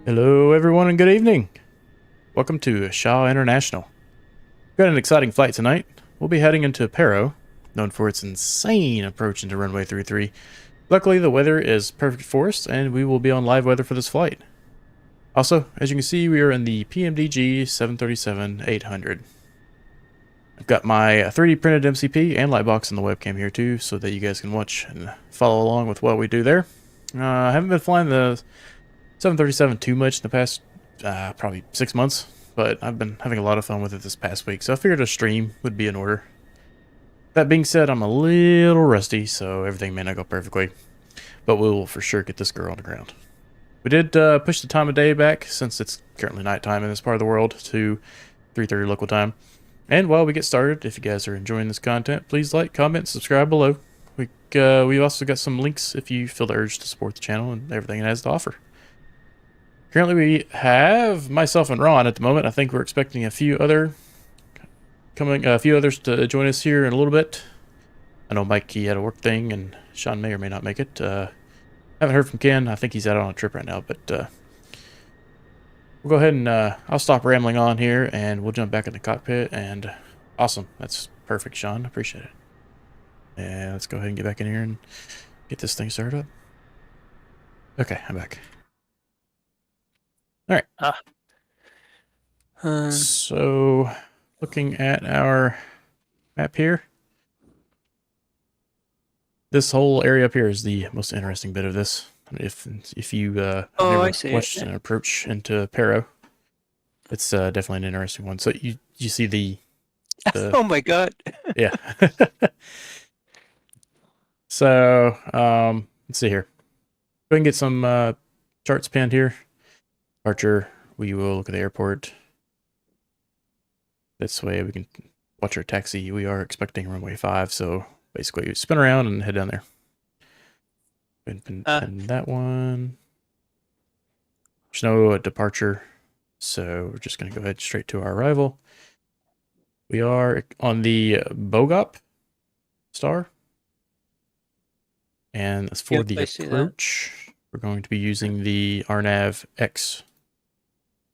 Hello, everyone, and good evening. Welcome to Shah International. We've got an exciting flight tonight. We'll be heading into Paro, known for its insane approach into runway 33. Luckily, the weather is perfect for us, and we will be on live weather for this flight. Also, as you can see, we are in the PMDG 737-800. I've got my 3D printed MCP and lightbox in the webcam here too, so that you guys can watch and follow along with what we do there. I haven't been flying the 737 too much in the past probably 6 months, but I've been having a lot of fun with it this past week, so I figured a stream would be in order. That being said, I'm a little rusty, so everything may not go perfectly, but we will for sure get this girl on the ground. We did push the time of day back, since it's currently nighttime in this part of the world, to 3:30 local time. And while we get started, if you guys are enjoying this content, please like, comment, subscribe below. We've also got some links if you feel the urge to support the channel and everything it has to offer. Currently, we have myself and Ron at the moment. I think we're expecting a few others to join us here in a little bit. I know Mike, he had a work thing, and Sean may or may not make it. Haven't heard from Ken. I think he's out on a trip right now, but we'll go ahead and I'll stop rambling on here, and we'll jump back in the cockpit. And awesome, that's perfect, Sean. Appreciate it. And let's go ahead and get back in here and get this thing started up. Okay, I'm back. All right. So, looking at our map here, this whole area up here is the most interesting bit of this. If you have never watched an approach into Paro, it's definitely an interesting one. So you see the oh my god. Yeah. So let's see here. Go ahead and get some charts pinned here. Departure, we will look at the airport. This way we can watch our taxi. We are expecting runway 5, so basically you spin around and head down there. Pin that one. There's no departure, so we're just going to go ahead straight to our arrival. We are on the Bogop star. And as for the approach, we're going to be using the RNAV X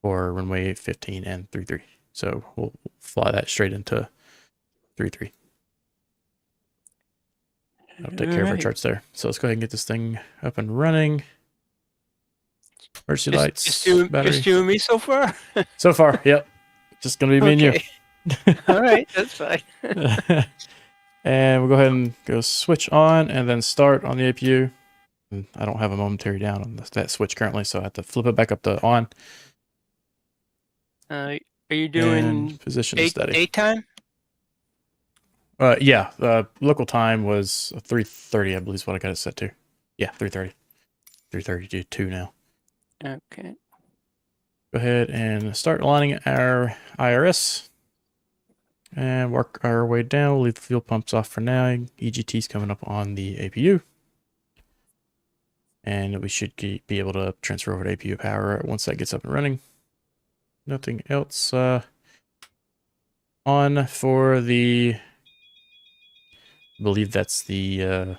for runway 15 and 33. So we'll fly that straight into 33. I'll take care of our charts there. So let's go ahead and get this thing up and running. Emergency lights, battery. Just you and me so far? So far, yep. Just going to be me and you. All right, that's fine. And we'll go ahead and go switch on and then start on the APU. And I don't have a momentary down on that switch currently, so I have to flip it back up to on. Are you doing and position steady? Daytime? Yeah. Local time was 3:30, I believe is what I got it set to. Yeah, 3:30. 3:32 now. Okay. Go ahead and start aligning our IRS. And work our way down. We'll leave the fuel pumps off for now. EGT's coming up on the APU. And we should be able to transfer over to APU power once that gets up and running. Nothing else on for the... I believe that's the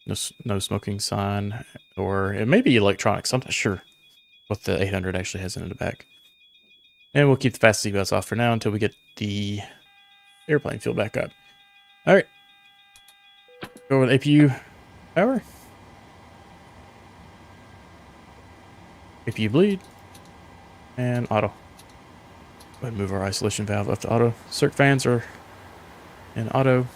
no smoking sign. Or it may be electronics. I'm not sure what the 800 actually has in the back. And we'll keep the fast seatbelts off for now until we get the airplane fuel back up. All right. Go with APU power. APU bleed. And auto. Go ahead and move our isolation valve up to auto. Circ fans are in auto.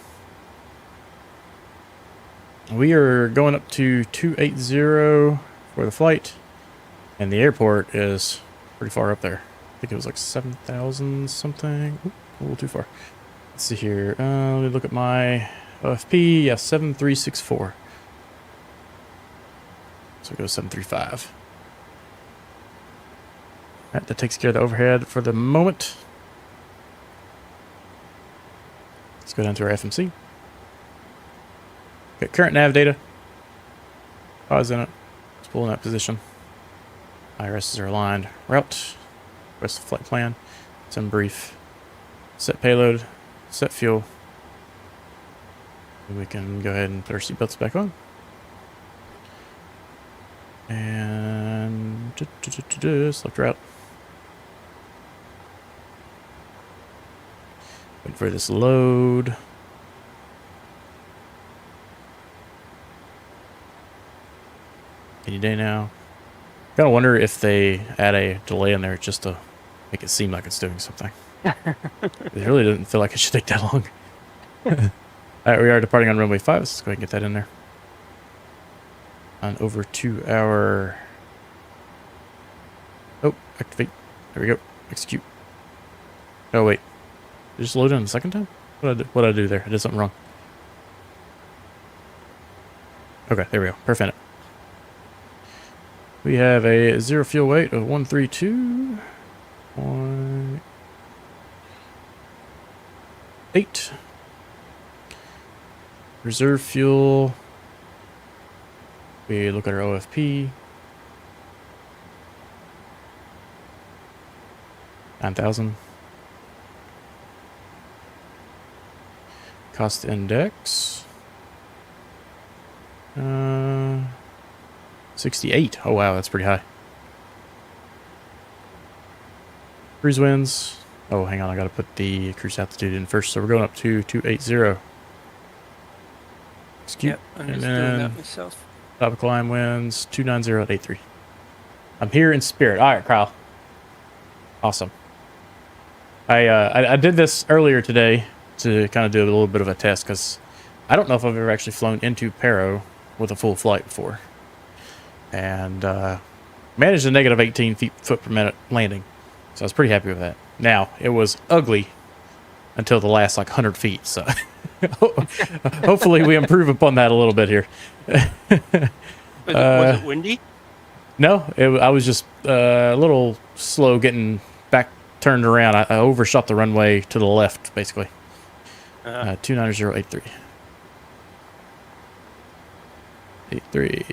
We are going up to 280 for the flight. And the airport is pretty far up there. I think it was like 7,000 something. Ooh, a little too far. Let's see here. Let me look at my OFP. Yeah, 7364. So it goes 735. All right, that takes care of the overhead for the moment. Let's go down to our FMC. Okay, current nav data. Pause in it. Let's pull in that position. IRSs are aligned. Route. Rest of the flight plan. Some brief. Set payload. Set fuel. And we can go ahead and put our seatbelts back on. And Select route. Wait for this load. Any day now. Gotta wonder if they add a delay in there just to make it seem like it's doing something. It really doesn't feel like it should take that long. Alright, we are departing on runway 5. Let's go ahead and get that in there. On over 2 hour. Oh, activate. There we go. Execute. Oh, wait. Did it just load in the second time? What did I do there? I did something wrong. Okay, there we go. Perfect. We have a 0 fuel weight of 132.8. Reserve fuel. We look at our OFP. 9,000. Cost index. 68. Oh wow, that's pretty high. Cruise winds. Oh, hang on, I gotta put the cruise altitude in first. So we're going up to 280. Execute. Yep, I'm And just doing then that myself. top of climb winds 290.83. I'm here in spirit. All right, Kyle. Awesome. I did this earlier today to kind of do a little bit of a test because I don't know if I've ever actually flown into Paro with a full flight before. And managed a negative 18 foot per minute landing. So I was pretty happy with that. Now, it was ugly until the last like 100 feet. So hopefully we improve upon that a little bit here. Was it windy? No, I was just a little slow getting back turned around. I overshot the runway to the left, basically. 290.83. 83.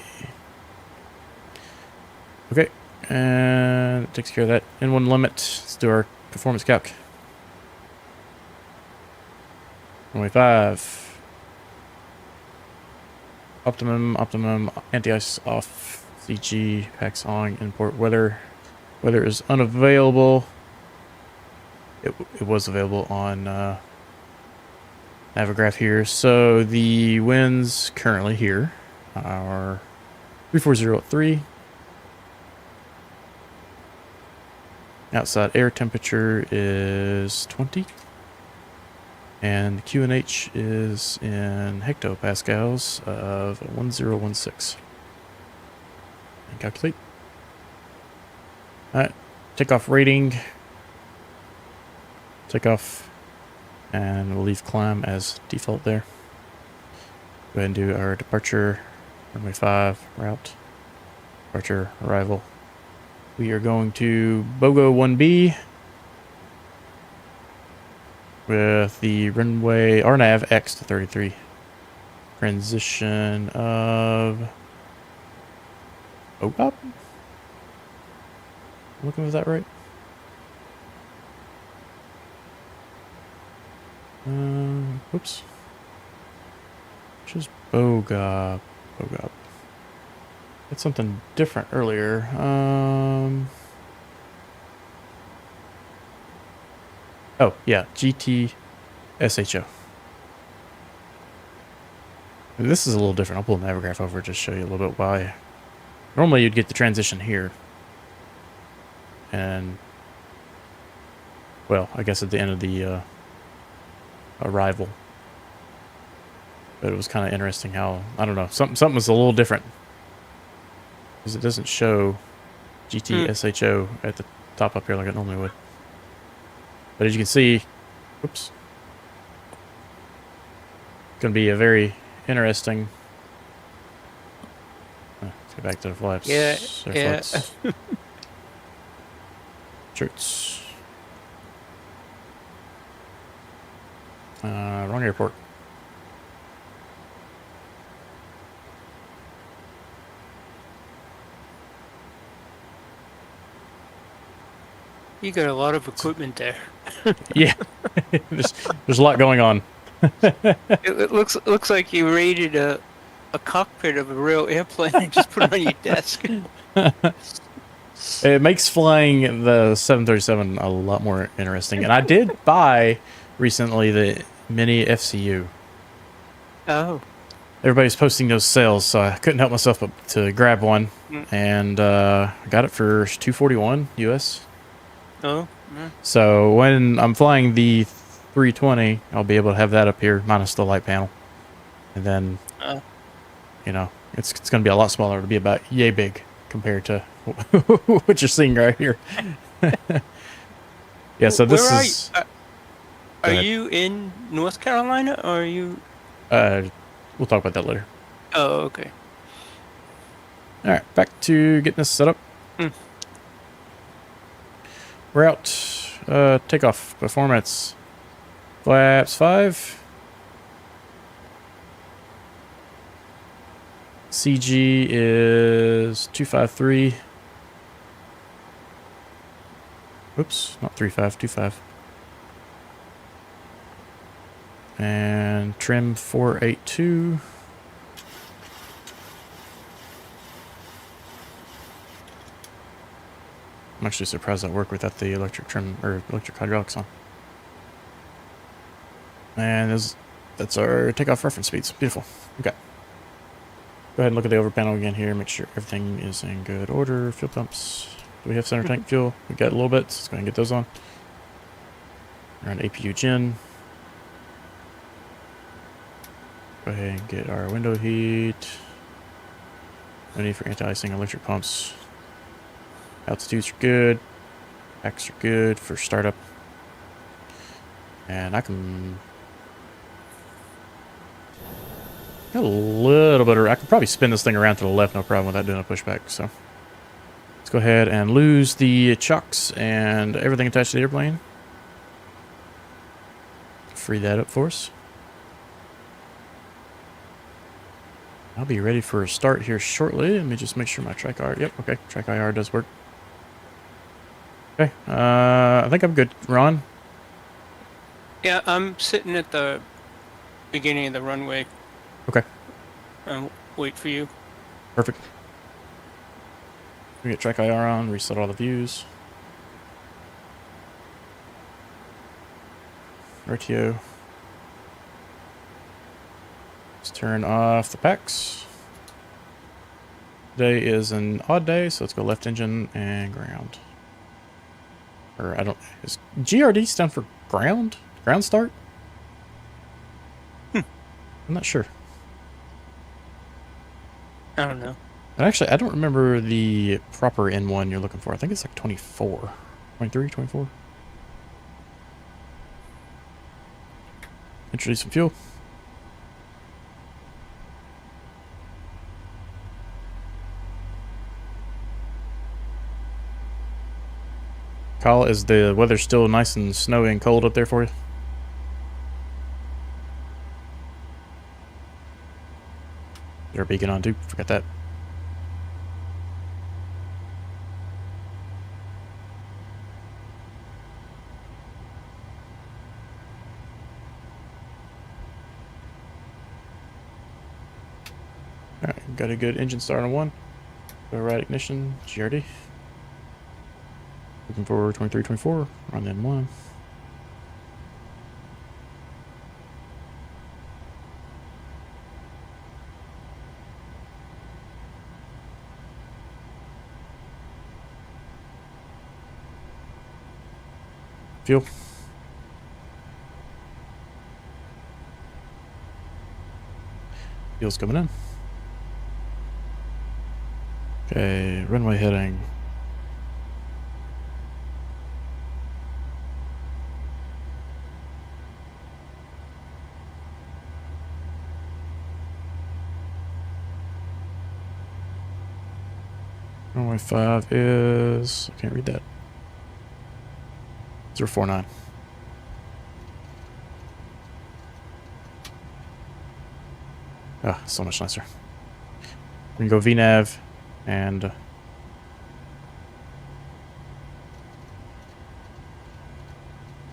Okay, and it takes care of that. N1 limit. Let's do our performance calc. Runway 5. Optimum, anti-ice off, CG, packs on, import weather. Weather is unavailable. It was available on Navigraph here. So the winds currently here are 340.3. Outside air temperature is 20. And the QNH is in hectopascals of 1016. And calculate. Alright, takeoff rating. Takeoff. And we'll leave climb as default there. Go ahead and do our departure. Runway 5 route. Departure, arrival. We are going to BOGO 1B with the runway RNAV X to 33. Transition of OGOP? Looking, was that right? Whoops. Which is BOGOP. BOGOP. It's something different earlier. Oh, yeah, GTSHO. This is a little different. I'll pull the Navigraph over to show you a little bit why. Normally you'd get the transition here. And, well, I guess at the end of the arrival. But it was kind of interesting how, I don't know, something was a little different. Because it doesn't show GTSHO at the top up here like it normally would. But as you can see, oops, going to be a very interesting. Let's get back to the flaps. Yeah, yeah. Flaps. Shirts. Wrong airport. You got a lot of equipment there. Yeah, there's a lot going on. It looks like you raided a cockpit of a real airplane and just put it on your desk. It makes flying the 737 a lot more interesting. And I did buy recently the mini FCU. Oh. Everybody's posting those sales, so I couldn't help myself but to grab one. And I got it for $241 US. Oh. Yeah. So when I'm flying the 320, I'll be able to have that up here, minus the light panel. And then, you know, it's going to be a lot smaller. It'll be about yay big compared to what you're seeing right here. Yeah, so this is... Are you in North Carolina, or are you... we'll talk about that later. Oh, okay. All right, back to getting this set up. Route, takeoff, performance, flaps 5. CG is 253. Oops, not 35, 25. And trim 482. I'm actually surprised that worked without the electric trim or electric hydraulics on. And that's our takeoff reference speeds. Beautiful. Okay. Go ahead and look at the over panel again here. Make sure everything is in good order. Fuel pumps. Do we have center tank fuel? We got a little bit, so let's go ahead and get those on. We're on APU gen. Go ahead and get our window heat. No need for anti-icing electric pumps. Altitudes are good. Packs are good for startup. And I can... Got a little bit of... I can probably spin this thing around to the left, no problem without doing a pushback, so... Let's go ahead and lose the chocks and everything attached to the airplane. Free that up for us. I'll be ready for a start here shortly. Let me just make sure my track IR... Yep, okay. Track IR does work. Okay. I think I'm good. Ron? Yeah, I'm sitting at the beginning of the runway. Okay. I'll wait for you. Perfect. We get track IR on, reset all the views. RTO. Let's turn off the packs. Today is an odd day, so let's go left engine and ground. Or I don't... Is GRD stand for ground? Ground start? I'm not sure. I don't know. And actually, I don't remember the proper N1 you're looking for. I think it's like 24. 23, 24. Introduce some fuel. Kyle, is the weather still nice and snowy and cold up there for you? Your beacon on too. Forgot that. Alright, got a good engine start on 1. Go right ignition, GRD. Looking for 23, 24, on N1. Fuel. Fuel's coming in. Okay, runway heading. Runway 5 is... I can't read that. 049. Ah, so much nicer. We can go VNAV and...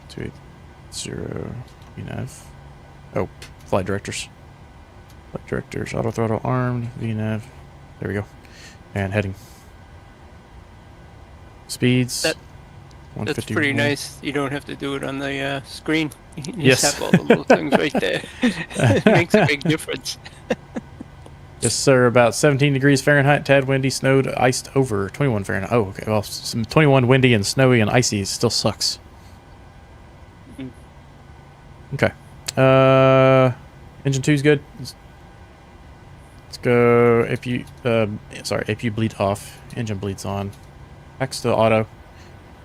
280 VNAV. Oh, flight directors. Flight directors, auto throttle armed, VNAV. There we go. And heading. Speeds. That- That's pretty 151. nice. You don't have to do it on the screen. You just Yes. have all the little things right there. It makes a big difference. Yes, sir. About 17 degrees Fahrenheit. Tad windy, snowed, iced over 21 Fahrenheit. Oh, okay. Well, some 21 windy and snowy and icy still sucks. Mhm. Okay. Engine 2's good. Let's go. APU bleed off. Engine bleeds on. Back to auto.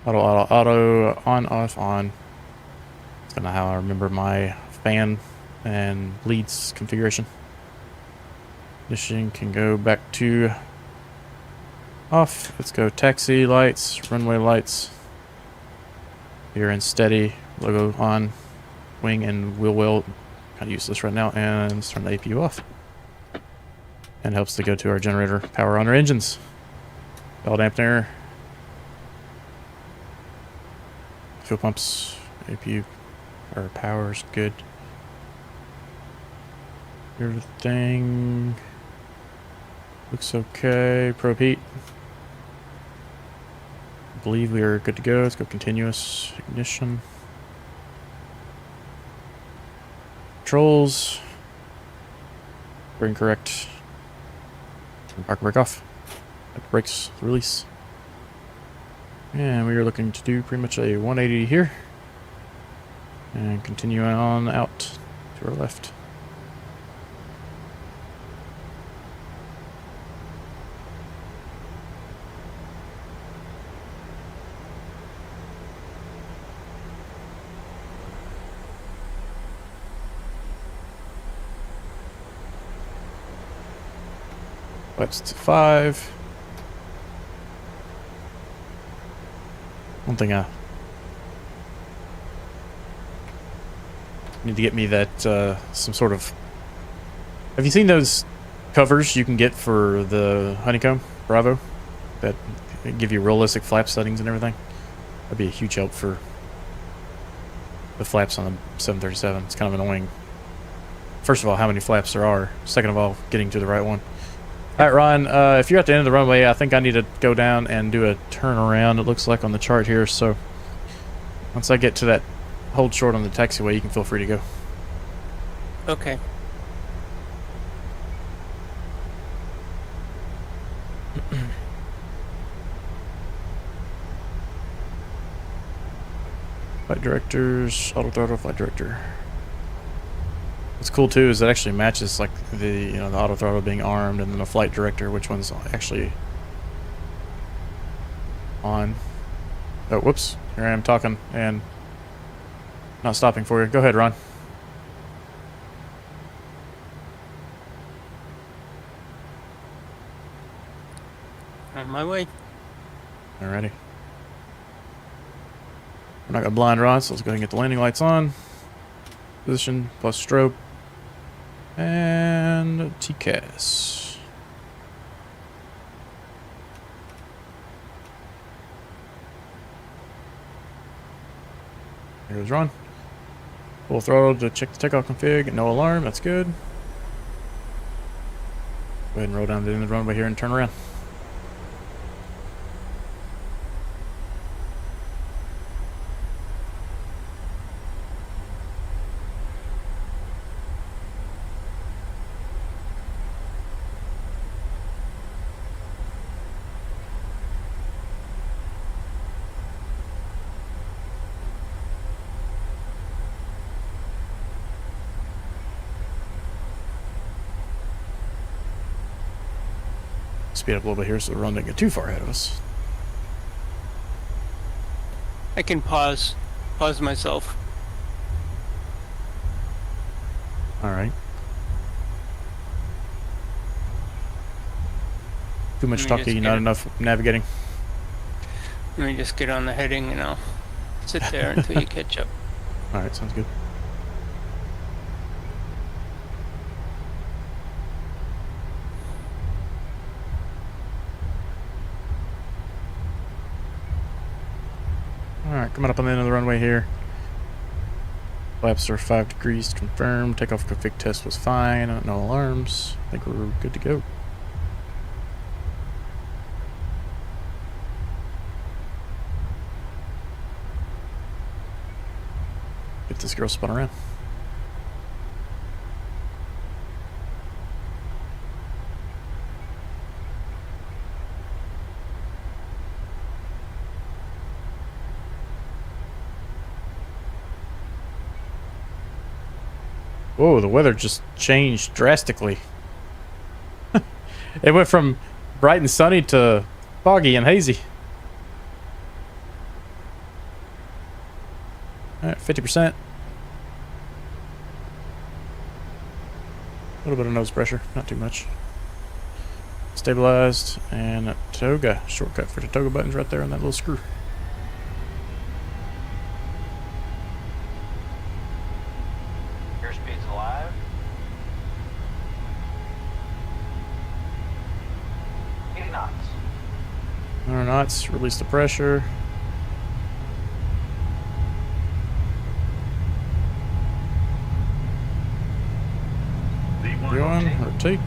Auto. On, off, on. That's kind of how I remember my fan and bleeds configuration. Ignition can go back to off. Let's go taxi lights, runway lights. Here in steady, logo on, wing and wheel well. Kind of useless right now. And let's turn the APU off. And helps to go to our generator, power on our engines. Bell dampener. Fuel pumps, APU, or power's good. Everything looks okay. Probe heat. I believe we are good to go. Let's go continuous ignition. Controls. Bring correct. Park brake off. Let the brakes release. And we are looking to do pretty much a 180 here. And continue on out to our left. Flaps to 5. One thing I need to get me that some sort of. Have you seen those covers you can get for the Honeycomb Bravo that give you realistic flap settings and everything? That'd be a huge help for the flaps on the 737. It's kind of annoying. First of all, how many flaps there are. Second of all, getting to the right one. All right, Ron, if you're at the end of the runway, I think I need to go down and do a turnaround, it looks like on the chart here. So once I get to that hold short on the taxiway, you can feel free to go. Okay. Flight directors, auto throttle, flight director. What's cool too is it actually matches like the the auto throttle being armed and then the flight director, which one's actually on. Oh, whoops! Here I am talking and not stopping for you. Go ahead, Ron. On my way. Alrighty. We're not gonna blind Ron, so let's go ahead and get the landing lights on. Position plus strobe. And TCAS. Here goes Ron. Full throttle to check the takeoff config. No alarm, that's good. Go ahead and roll down to the end of the runway here and turn around. Speed up a little bit here so the run doesn't get too far ahead of us. I can pause myself. Alright. Too much Let me talking, just not get it. enough navigating. Let me just get on the heading and I'll sit there until you catch up. Alright, sounds good. Alright, coming up on the end of the runway here. Flaps are 5 degrees confirmed. Takeoff config test was fine. No alarms. I think we're good to go. Get this girl spun around. Whoa, the weather just changed drastically. It went from bright and sunny to foggy and hazy. Alright, 50%. A little bit of nose pressure, not too much. Stabilized, and a toga. Shortcut for the toga buttons right there on that little screw. Airspeed's alive. 80 knots. 100 knots, release the pressure. Going, rotate.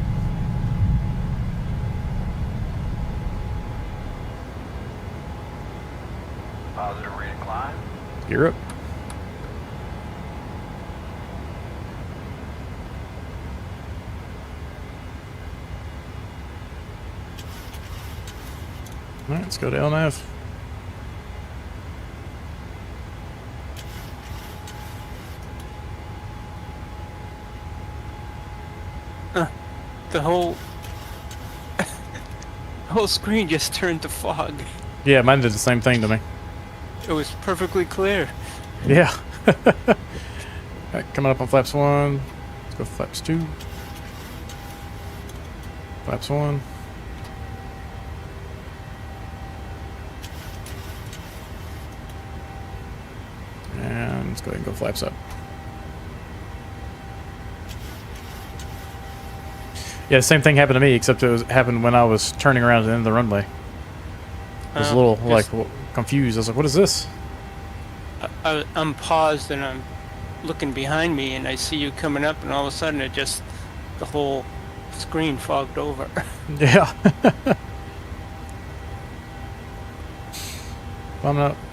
Positive rate of climb. Gear up. Alright, let's go to LNAV. The whole whole screen just turned to fog. Yeah, mine did the same thing to me. It was perfectly clear. Yeah. Alright, coming up on flaps 1. Let's go flaps 2. Flaps 1. And let's go ahead and go flaps up. Yeah, the same thing happened to me, except it happened when I was turning around at the end of the runway. I was a little, like, confused. I was like, what is this? I'm paused and I'm looking behind me and I see you coming up and all of a sudden it just, the whole screen fogged over. Yeah.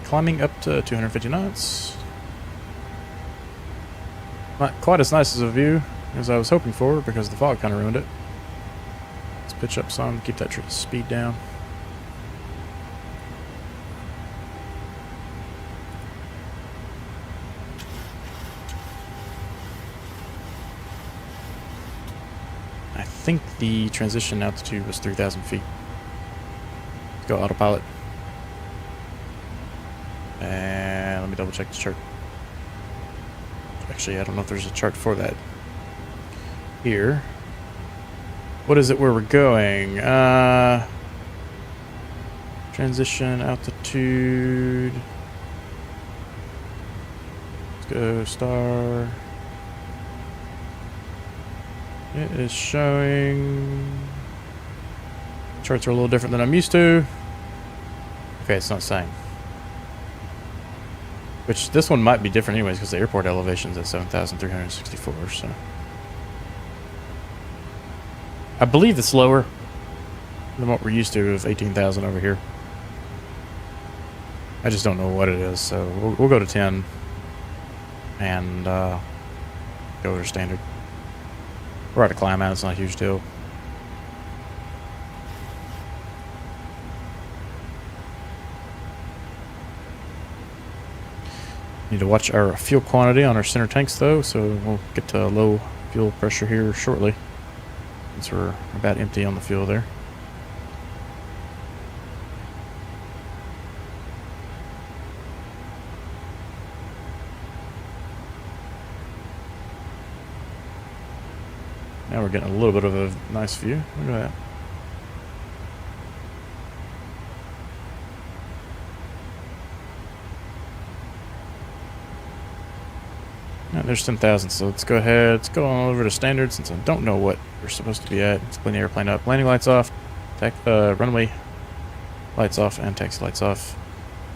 Climbing up to 250 knots. Not quite as nice as a view as I was hoping for because the fog kind of ruined it. Let's pitch up some, keep that speed down. I think the transition altitude was 3,000 feet. Let's go autopilot. And let me double check the chart. Actually, I don't know if there's a chart for that here. What is it where we're going? Transition altitude. Let's go star. It is showing. Charts are a little different than I'm used to. Okay, it's not saying. Which this one might be different anyways because the airport elevation's at 7,364, so. I believe it's lower than what we're used to of 18,000 over here. I just don't know what it is, so we'll go to 10 and go to standard. We're at a climb out, it's not a huge deal. Need to watch our fuel quantity on our center tanks though, so we'll get to low fuel pressure here shortly. Since we're about empty on the fuel there. Now we're getting a little bit of a nice view. Look at that. There's 10,000, so let's go ahead. Let's go on over to standard since I don't know what we're supposed to be at. Let's clean the airplane up. Landing lights off. Runway lights off and taxi lights off.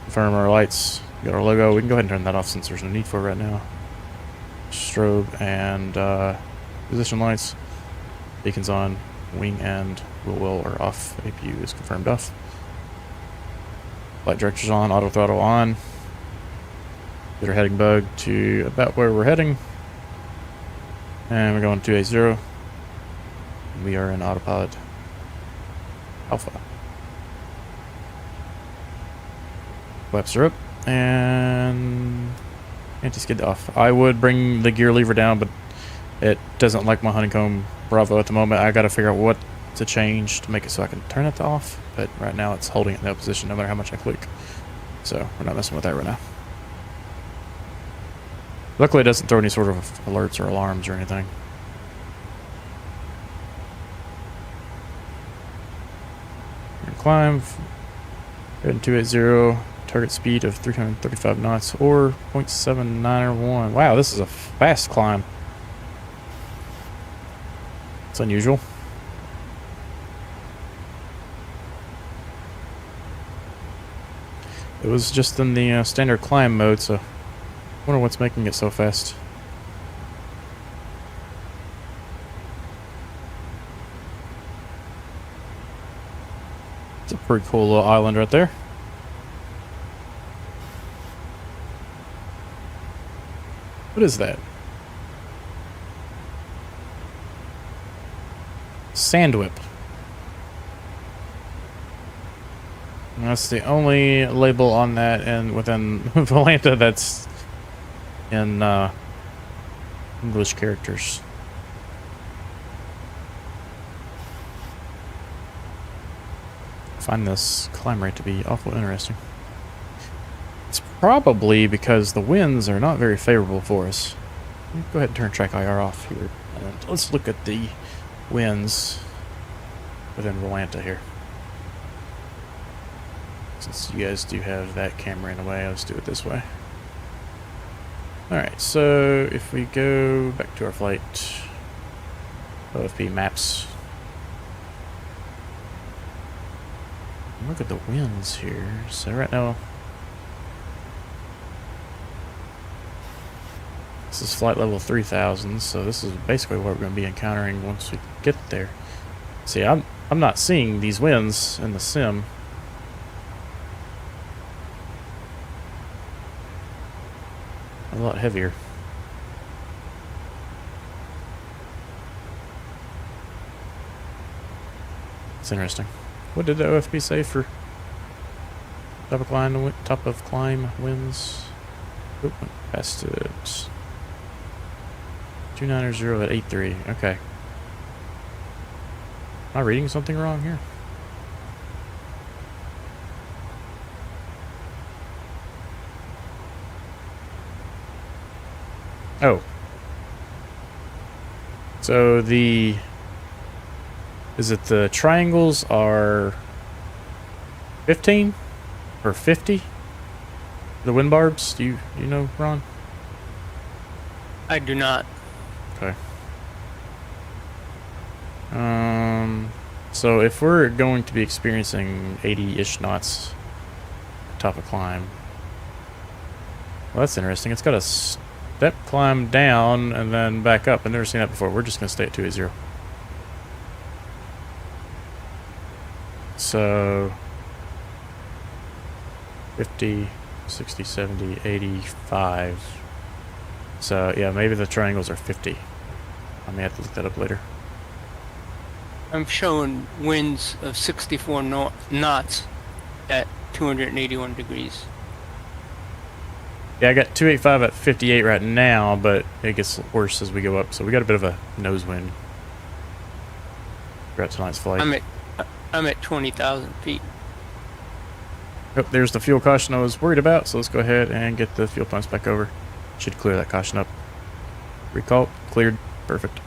Confirm our lights. Got our logo. We can go ahead and turn that off since there's no need for it right now. Strobe and position lights. Beacons on. Wing and wheel are off. APU is confirmed off. Flight directors on. Auto throttle on. Get our heading bug to about where we're heading. And we're going 280. We are in autopilot alpha. Flaps are up and anti-skid off. I would bring the gear lever down, but it doesn't like my honeycomb Bravo at the moment. I got to figure out what to change to make it so I can turn it off. But right now it's holding it in that position no matter how much I click. So we're not messing with that right now. Luckily it doesn't throw any sort of alerts or alarms or anything. Climb. Heading 280. Target speed of 335 knots or 0.791. Wow, this is a fast climb. It's unusual. It was just in the standard climb mode, so I wonder what's making it so fast. It's a pretty cool little island right there. What is that? Sandwhip. And that's the only label on that and within Volanta that's in English characters. I find this climb rate to be awful interesting. It's probably because the winds are not very favorable for us. Go ahead and turn track IR off here. And let's look at the winds within Volanta here. Since you guys do have that camera in a way, let's do it this way. Alright, so if we go back to our flight, OFP maps. Look at the winds here. So right now, this is flight level 3000, so this is basically what we're going to be encountering once we get there. See, I'm not seeing these winds in the sim. A lot heavier. It's interesting. What did the OFP say for top of climb winds? Oop, past it. 290 at 83. Okay. Am I reading something wrong here? Oh. So the... Is it the triangles are 15 or 50? The wind barbs? Do you know, Ron? I do not. Okay. So if we're going to be experiencing 80-ish knots top of climb, well, that's interesting. It's got a step climb down and then back up. I've never seen that before. We're just going to stay at 280. So 50, 60, 70, 85. So yeah, maybe the triangles are 50. I may have to look that up later. I'm showing winds of 64 knots at 281 degrees. Yeah, I got 285 at 58 right now, but it gets worse as we go up. So we got a bit of a nose wind throughout tonight's flight. I'm at 20,000 feet. Oh, there's the fuel caution I was worried about. So let's go ahead and get the fuel pumps back over. Should clear that caution up. Recall cleared. Perfect.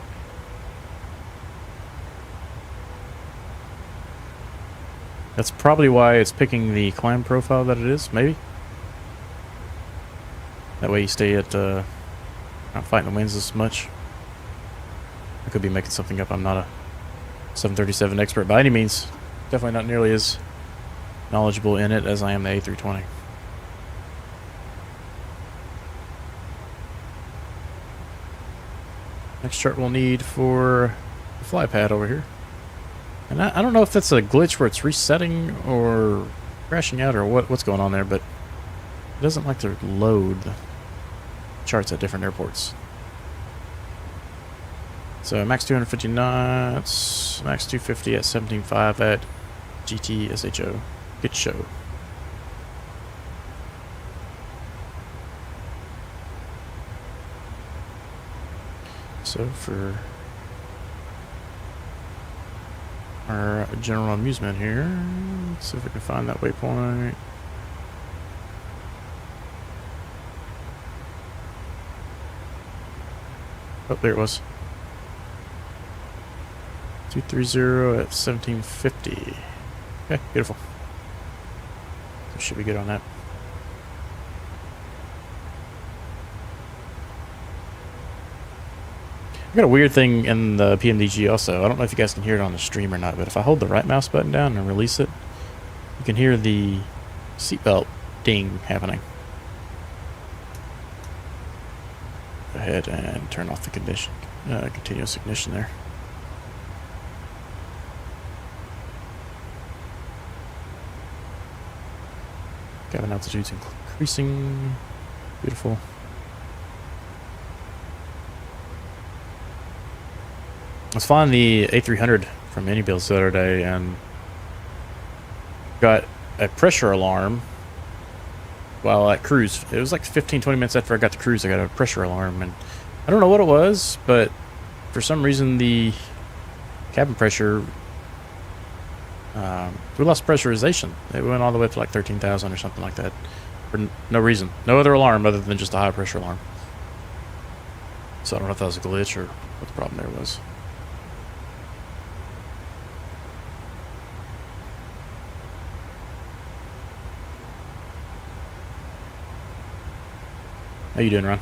That's probably why it's picking the climb profile that it is, maybe. That way you stay at, not fighting the winds as much. I could be making something up. I'm not a 737 expert by any means. Definitely not nearly as knowledgeable in it as I am the A320. Next chart we'll need for the fly pad over here. And I don't know if that's a glitch where it's resetting or crashing out or what's going on there, but it doesn't like to load. charts at different airports. So max 250 knots, max 250 at 17.5 at GTSHO. Good show. So for our general amusement here, let's see if we can find that waypoint. Oh, there it was. 230 at 1750. Okay, beautiful. So should be good on that. I got a weird thing in the PMDG also. I don't know if you guys can hear it on the stream or not, but if I hold the right mouse button down and release it, you can hear the seatbelt ding happening. Go ahead and turn off the continuous ignition there. Cabin altitude's increasing. Beautiful. I was flying the A300 from Mini Builds the other day and got a pressure alarm while at cruise. It was like 15-20 minutes after I got to cruise, I got a pressure alarm, and I don't know what it was, but for some reason the cabin pressure, we lost pressurization. It went all the way up to like 13,000 or something like that for no reason. No other alarm other than just a high pressure alarm. So I don't know if that was a glitch or what the problem there was. How you doing, Ron?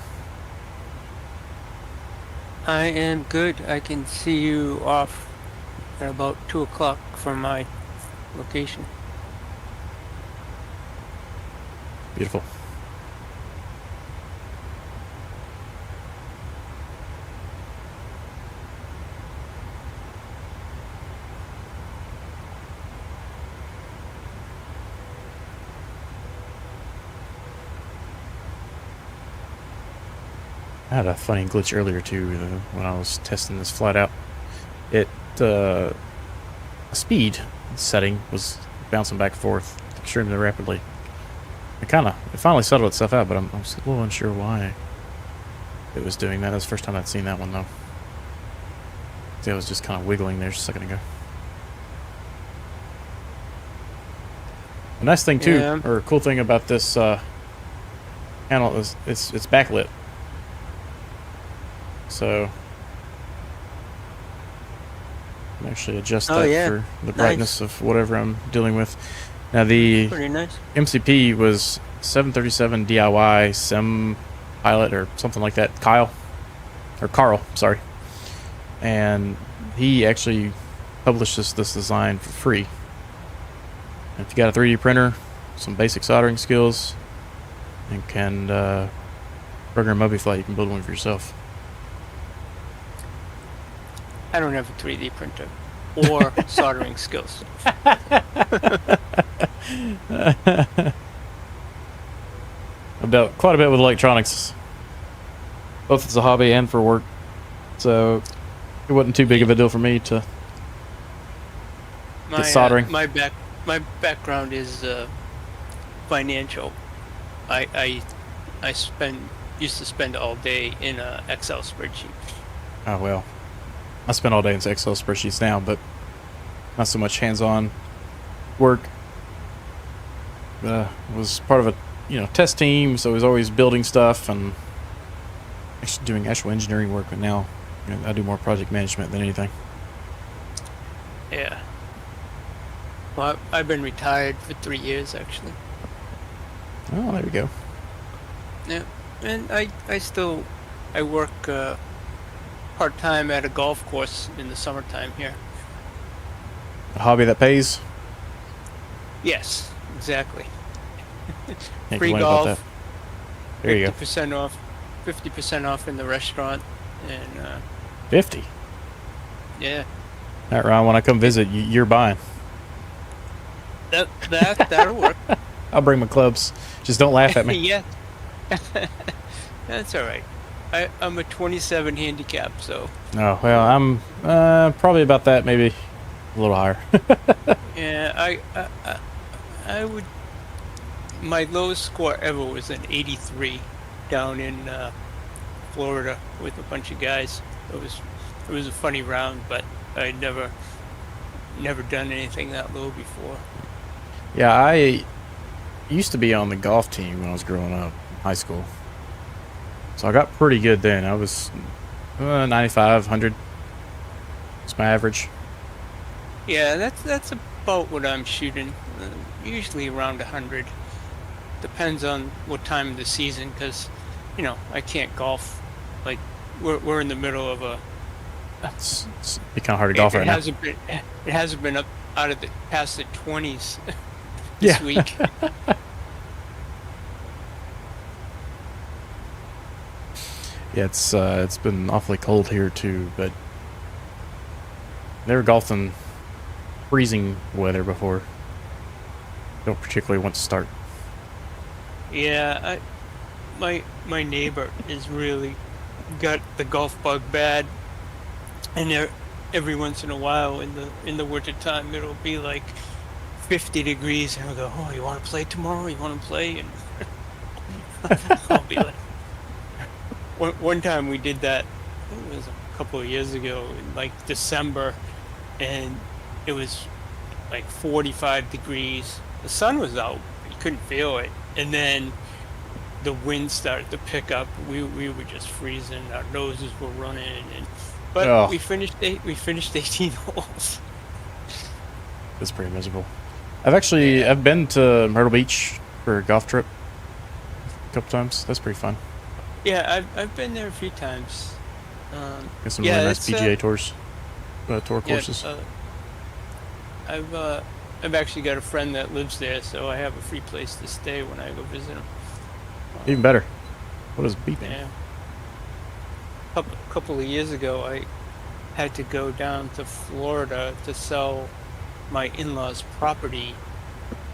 I am good. I can see you off at about 2 o'clock from my location. Beautiful. I had a funny glitch earlier too when I was testing this flight out. It speed setting was bouncing back and forth extremely rapidly. It finally settled itself out, but I'm a little unsure why it was doing that. That was the first time I'd seen that one though. See, I was just kind of wiggling there just a second ago. A nice thing too, Yeah. or a cool thing about this panel is it's backlit. So I can actually adjust that for the brightness of whatever I'm dealing with. Now the Pretty nice. MCP was 737 DIY Sim Pilot or something like that. Carl, sorry. And he actually published this design for free. And if you got a 3D printer, some basic soldering skills, and can program MobiFlight, you can build one for yourself. I don't have a 3D printer or soldering skills. I've dealt quite a bit with electronics, both as a hobby and for work, so it wasn't too big of a deal for me to get soldering. My background is financial. I used to spend all day in a Excel spreadsheet. Oh well, I spend all day in Excel spreadsheets now, but not so much hands-on work. Was part of a test team, so I was always building stuff and actually doing actual engineering work. But now I do more project management than anything. Yeah. Well, I've been retired for 3 years actually. Oh, there we go. Yeah, and I work part-time at a golf course in the summertime here. A hobby that pays. Yes, exactly. Can't Free complain golf. about that. There you go. 50% off. 50% off in the restaurant, and 50. yeah. All right, Ron. When I come visit, you're buying. That'll work. I'll bring my clubs. Just don't laugh at me. Yeah. That's all right. I'm a 27 handicap, so Oh, well, I'm probably about that, maybe a little higher. yeah, I would. My lowest score ever was an 83 down in Florida with a bunch of guys. It was a funny round, but I'd never done anything that low before. Yeah, I used to be on the golf team when I was growing up in high school. So I got pretty good then. I was 95, 100. It's my average. Yeah, that's about what I'm shooting. Usually around 100. Depends on what time of the season, because I can't golf. Like we're in the middle of a. It's be kind of hard to golf right now. It hasn't been up out of the past the 20s this week. Yeah, it's been awfully cold here too, but never golfed in freezing weather before. Don't particularly want to start. Yeah, my neighbor is really got the golf bug bad, and every once in a while in the winter time it'll be like 50 degrees, and he'll go, "Oh, you want to play tomorrow? You want to play?" And I'll be like, one time we did that. It was a couple of years ago in like December, and it was like 45 degrees. The sun was out, you couldn't feel it, and then the wind started to pick up. We were just freezing. Our noses were running, but we finished 18 holes. It's pretty miserable. I've been to Myrtle Beach for a golf trip a couple times. That's pretty fun. Yeah, I've been there a few times. Got some really nice PGA tour courses. I've actually got a friend that lives there, so I have a free place to stay when I go visit him. Even better. What is beeping? Yeah. Couple of years ago, I had to go down to Florida to sell my in-laws' property.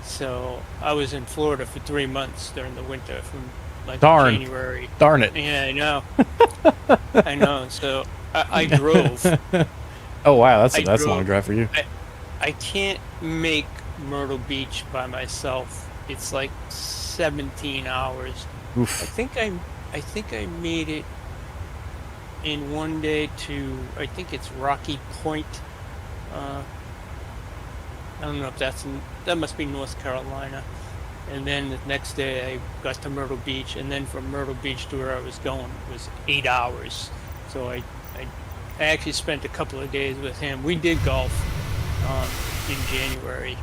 So I was in Florida for 3 months during the winter, from like January. Darn it. Yeah, I know. I know. So I drove. Oh wow, that's a long drive for you. I can't make Myrtle Beach by myself. It's like 17 hours. Oof. I think I made it in one day to, I think it's Rocky Point. I don't know if that must be North Carolina. And then the next day I got to Myrtle Beach, and then from Myrtle Beach to where I was going was 8 hours. So I actually spent a couple of days with him. We did golf in January.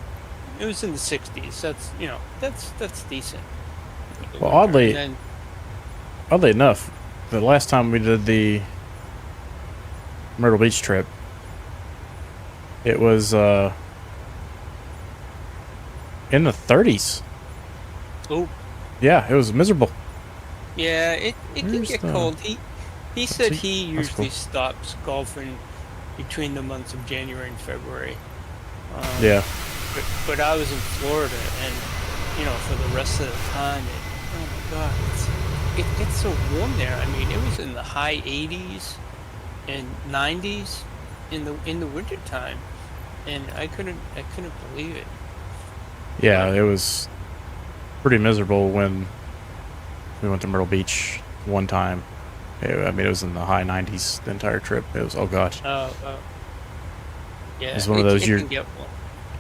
It was in the 60s. That's decent. Well, oddly enough, the last time we did the Myrtle Beach trip, it was in the 30s. Oh. Yeah, it was miserable. Yeah, it can get cold. He said he usually stops golfing between the months of January and February. Yeah. But I was in Florida, and for the rest of the time, oh my God, it gets so warm there. I mean, it was in the high 80s and 90s in the winter time, and I couldn't believe it. Yeah, it was pretty miserable when we went to Myrtle Beach one time. I mean, it was in the high 90s the entire trip. It was, oh god. Yeah. It's one of those you're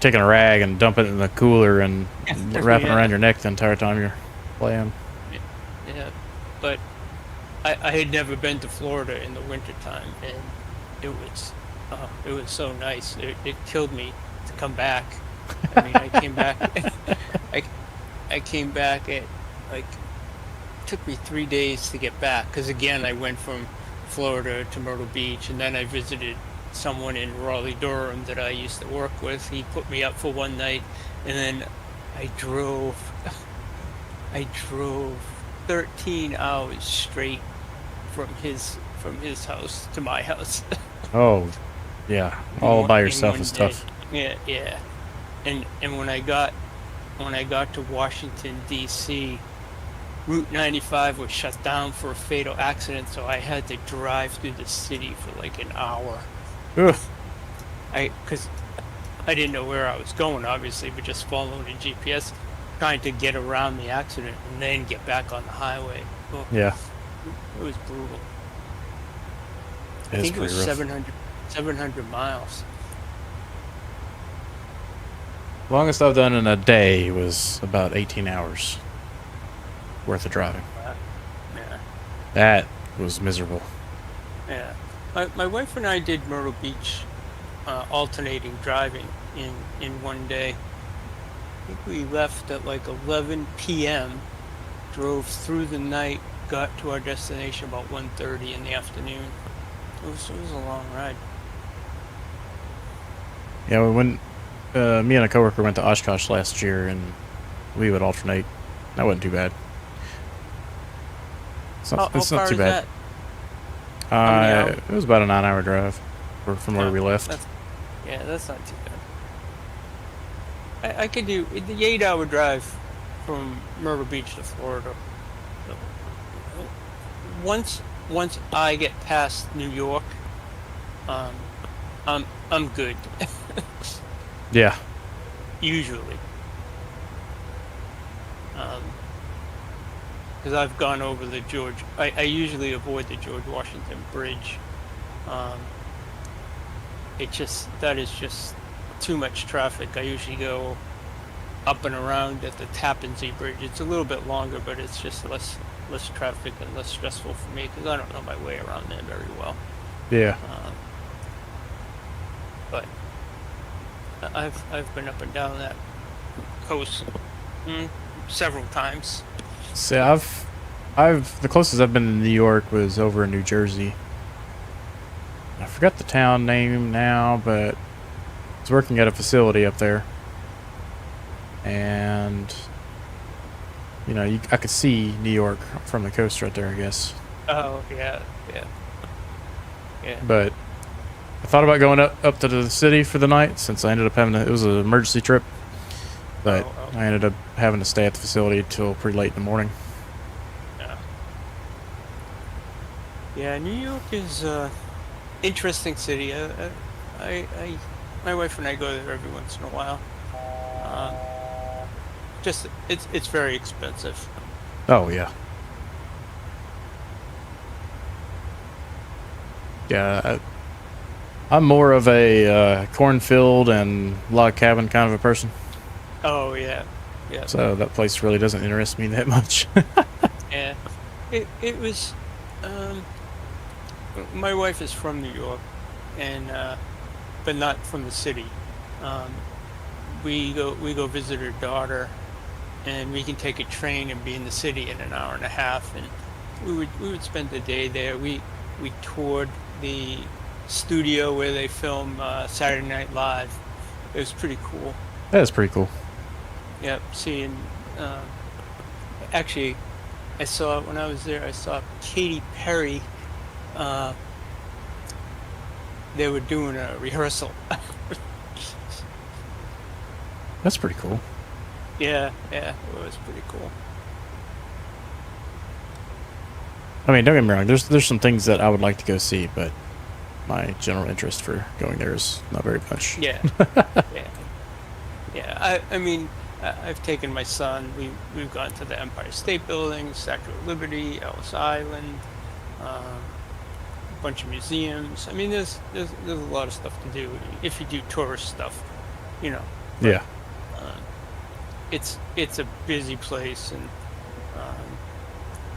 taking a rag and dumping it in the cooler and wrapping around your neck the entire time you're playing. Yeah, but I had never been to Florida in the wintertime, and it was so nice. It killed me to come back. I mean, I came back. I came back at like. Took me 3 days to get back, because again I went from Florida to Myrtle Beach, and then I visited someone in Raleigh, Durham that I used to work with. He put me up for one night, and then I drove 13 hours straight from his house to my house. Oh yeah, all by yourself is tough. Yeah. And when I got to Washington, D.C., Route 95 was shut down for a fatal accident, so I had to drive through the city for like an hour. Ugh. Because I didn't know where I was going, obviously, but just following the GPS, trying to get around the accident and then get back on the highway. Oh, Yeah. it was brutal. I It's think it was pretty rough. 700 miles. Longest I've done in a day was about 18 hours worth of driving. Yeah. That was miserable. Yeah. My wife and I did Myrtle Beach alternating driving in one day. I think we left at like 11 p.m., drove through the night, got to our destination about 1:30 in the afternoon. It was a long ride. Yeah, when me and a coworker went to Oshkosh last year, and we would alternate. That wasn't too bad. It's not, How it's far not too is bad. that? It was about a 9-hour drive from where Oh, we left. That's not too bad. I could do the 8-hour drive from Myrtle Beach to Florida. Once I get past New York, I'm good. Yeah. Usually. Because I've gone over the I usually avoid the George Washington Bridge. That is just too much traffic. I usually go up and around at the Tappan Zee Bridge. It's a little bit longer, but it's just less traffic and less stressful for me because I don't know my way around there very well. Yeah. But I've been up and down that coast several times. See, the closest I've been to New York was over in New Jersey. I forgot the town name now, but I was working at a facility up there, and you know, I could see New York from the coast right there, I guess. Oh yeah. But I thought about going up to the city for the night, since I ended up having it was an emergency trip, but I ended up having to stay at the facility till pretty late in the morning. Yeah, New York is interesting city. My wife and I go there every once in a while. Just it's very expensive. Oh yeah. Yeah, I'm more of a cornfield and log cabin kind of a person. Oh yeah. So that place really doesn't interest me that much. Yeah, it was. My wife is from New York, and but not from the city. We go visit her daughter, and we can take a train and be in the city in an hour and a half, and we would spend the day there. We toured the studio where they film Saturday Night Live. It was pretty cool. That is pretty cool. Yep, seeing. Actually, when I was there, I saw Katy Perry. They were doing a rehearsal. That's pretty cool. Yeah, it was pretty cool. I mean, don't get me wrong. There's some things that I would like to go see, but my general interest for going there is not very much. Yeah, yeah. I mean, I've taken my son. We've gone to the Empire State Building, Statue of Liberty, Ellis Island, a bunch of museums. I mean, there's a lot of stuff to do if you do tourist stuff, you know. Yeah. It's a busy place, and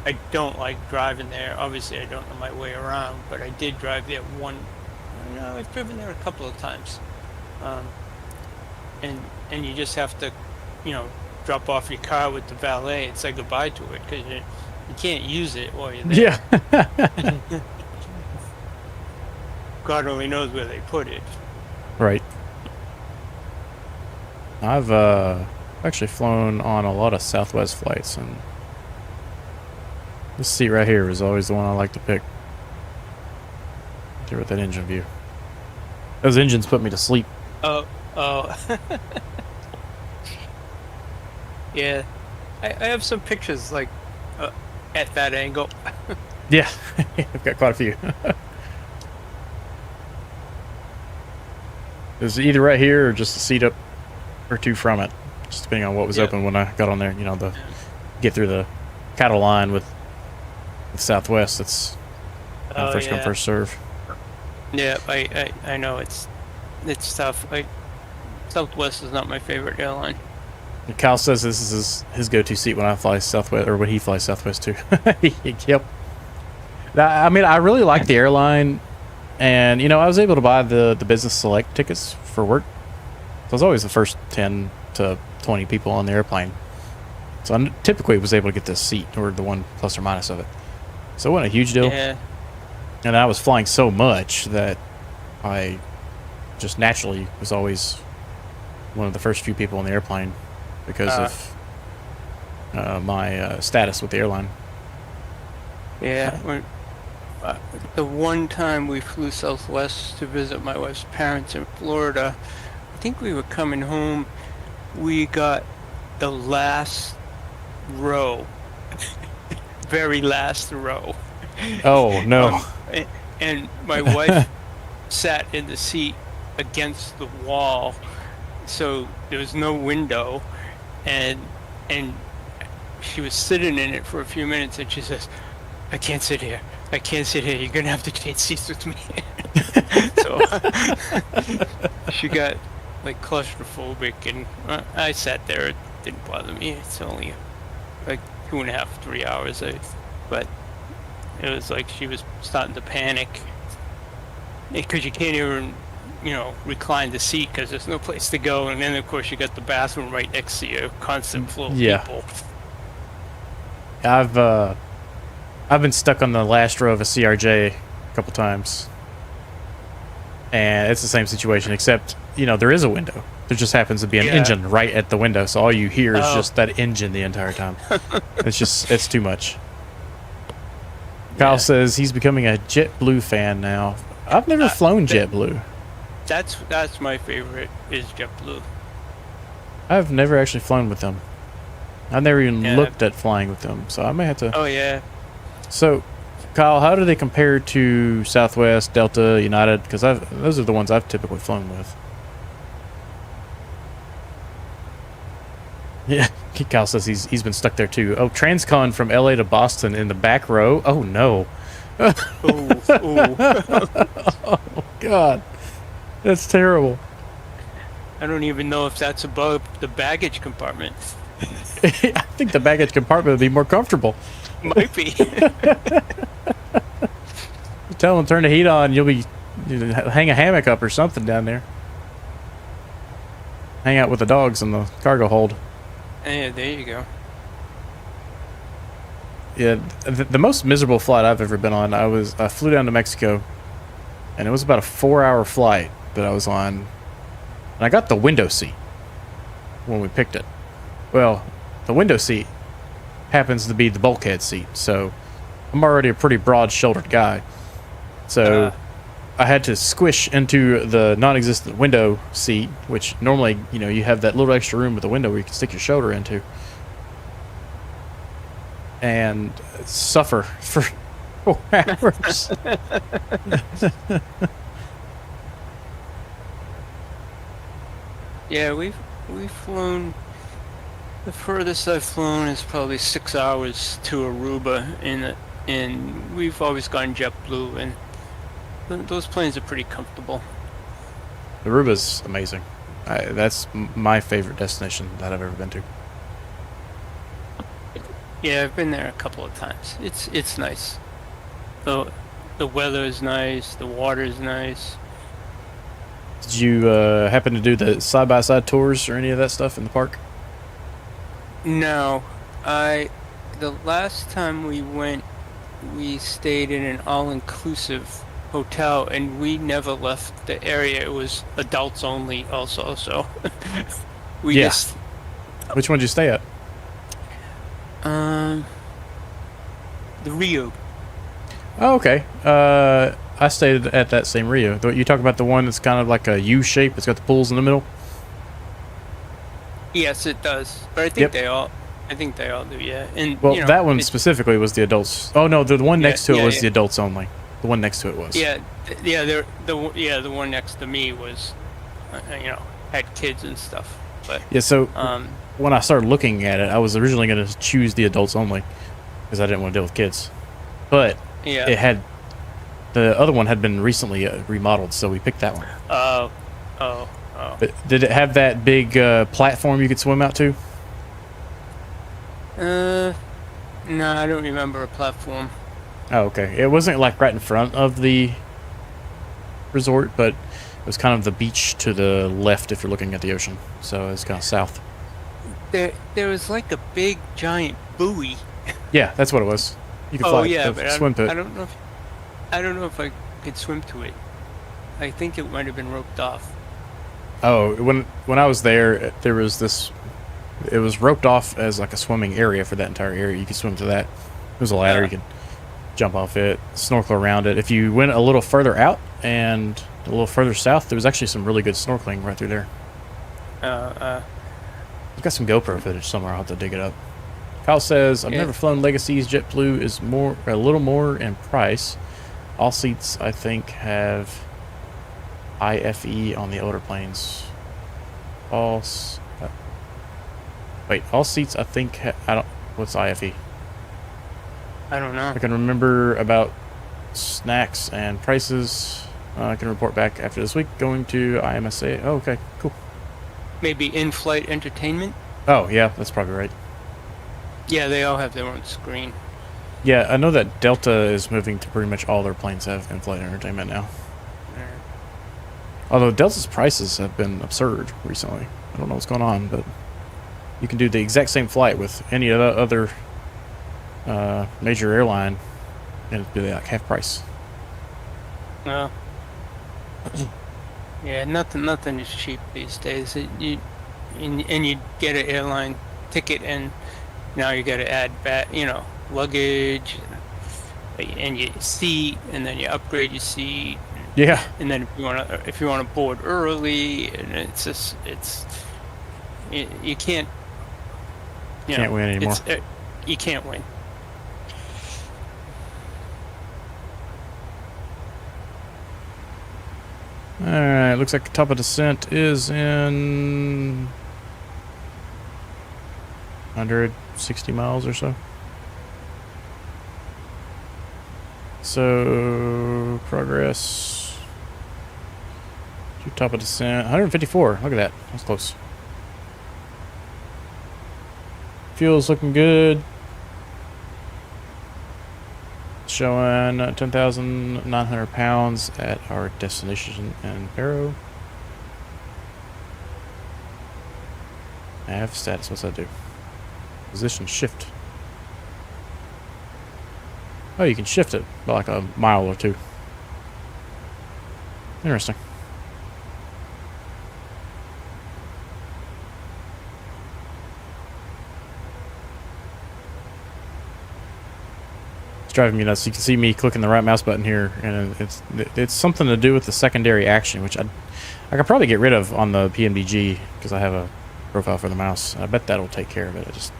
I don't like driving there. Obviously, I don't know my way around, but I did drive there I've driven there a couple of times, and you just have to, drop off your car with the valet and say goodbye to it because you can't use it while you're there. Yeah. God only knows where they put it. Right. I've actually flown on a lot of Southwest flights, and this seat right here is always the one I like to pick. Here with that engine view. Those engines put me to sleep. Oh. Yeah. I have some pictures, like, at that angle. Yeah, I've got quite a few. It was either right here or just a seat up or two from it, just depending on what was open when I got on there. You know, the get through the cattle line with Southwest. It's first come, first serve. Yeah, I know it's tough. Southwest is not my favorite airline. And Kyle says this is his go-to seat when I fly Southwest, or when he flies Southwest too. Yep. I mean, I really like the airline, and you know, I was able to buy the business select tickets for work. So I was always the first 10 to 20 people on the airplane. So I typically was able to get this seat, or the one plus or minus of it. So it wasn't a huge deal. Yeah. And I was flying so much that I just naturally was always one of the first few people on the airplane because of my status with the airline. Yeah. The one time we flew Southwest to visit my wife's parents in Florida, I think we were coming home. We got the last row, very last row. Oh, no. And my wife sat in the seat against the wall, so there was no window, and she was sitting in it for a few minutes, and she says, I can't sit here. I can't sit here. You're going to have to change seats with me. So she got like claustrophobic, and I sat there. It didn't bother me. It's only like 2.5, 3 hours. But it was like she was starting to panic because you can't even, recline the seat because there's no place to go. And then, of course, you got the bathroom right next to you, constant flow of people. I've been stuck on the last row of a CRJ a couple times, and it's the same situation, except there is a window. There just happens to be an engine right at the window, so all you hear is just that engine the entire time. It's too much. Kyle says he's becoming a JetBlue fan now. I've never flown JetBlue. That's my favorite, is JetBlue. I've never actually flown with them. I've never even looked at flying with them, so I may have to. Oh yeah. So, Kyle, how do they compare to Southwest, Delta, United? Because those are the ones I've typically flown with. Yeah, Kyle says he's been stuck there too. Oh, Transcon from LA to Boston in the back row. Oh no. Oh God, that's terrible. I don't even know if that's above the baggage compartment. I think the baggage compartment would be more comfortable. Might be. Tell them turn the heat on. You'll be hang a hammock up or something down there. Hang out with the dogs in the cargo hold. Yeah, there you go. Yeah, the most miserable flight I've ever been on, I flew down to Mexico, and it was about a 4-hour flight that I was on, and I got the window seat when we picked it. Well, the window seat happens to be the bulkhead seat, so I'm already a pretty broad-shouldered guy. So I had to squish into the non-existent window seat, which normally, you have that little extra room with a window where you can stick your shoulder into, and suffer for 4 hours. Yeah, we've flown. The furthest I've flown is probably 6 hours to Aruba, and we've always gone JetBlue, and those planes are pretty comfortable. Aruba's amazing. That's my favorite destination that I've ever been to. Yeah, I've been there a couple of times. It's nice. The weather is nice. The water is nice. Did you happen to do the side-by-side tours or any of that stuff in the park? No, the last time we went, we stayed in an all-inclusive hotel, and we never left the area. It was adults only also, so we just... Which one did you stay at? The Rio. Oh, okay. I stayed at that same Rio. You talk about the one that's kind of like a U shape. It's got the pools in the middle. Yes, it does. But I think they all I think they all do, yeah. And Well, you know, that one specifically was the adults. Oh no, the one next to it was yeah. the adults only. The one next to it was. Yeah, the one next to me was, you know, had kids and stuff. But Yeah. So when I started looking at it, I was originally going to choose the adults only because I didn't want to deal with kids. But yeah, it had the other one had been recently remodeled, so we picked that one. oh. But did it have that big platform you could swim out to? No, I don't remember a platform. Oh, okay. It wasn't like right in front of the resort, but it was kind of the beach to the left if you're looking at the ocean. So it's kind of south. There was like a big giant buoy. Yeah, that's what it was. You could fly, but swim to it. I don't know if I could swim to it. I think it might have been roped off. Oh, when I was there, there was this. It was roped off as like a swimming area for that entire area. You could swim to that. There was a ladder. You could jump off it, snorkel around it. If you went a little further out and a little further south, there was actually some really good snorkeling right through there. I've got some GoPro footage somewhere. I'll have to dig it up. Kyle says, I've never flown Legacy's. JetBlue is a little more in price. All seats, I think, have IFE on the older planes. All seats, I think, what's IFE? I don't know. I can remember about snacks and prices. I can report back after this week. Going to IMSA. Oh, okay, cool. Maybe in-flight entertainment? Oh, yeah, that's probably right. Yeah, they all have their own screen. Yeah, I know that Delta is moving to pretty much all their planes have in-flight entertainment now. Although Delta's prices have been absurd recently. I don't know what's going on, but you can do the exact same flight with any other major airline and it'd be like half price. Well, yeah, nothing is cheap these days. You get an airline ticket, and now you got to add back, you know, luggage, and your seat, and then you upgrade your seat. Yeah. And then if you want to board early, and you can't. Can't win anymore. You can't win. Alright, looks like the top of descent is in 160 miles or so. So, progress to top of descent, 154. Look at that, that's close. Fuel's looking good. Showing 10,900 pounds at our destination in Paro. Nav status, what's that do? Position shift. Oh, you can shift it by like a mile or two. Interesting. Driving me nuts. You can see me clicking the right mouse button here, and it's something to do with the secondary action, which I could probably get rid of on the PMDG because I have a profile for the mouse. I bet that'll take care of it.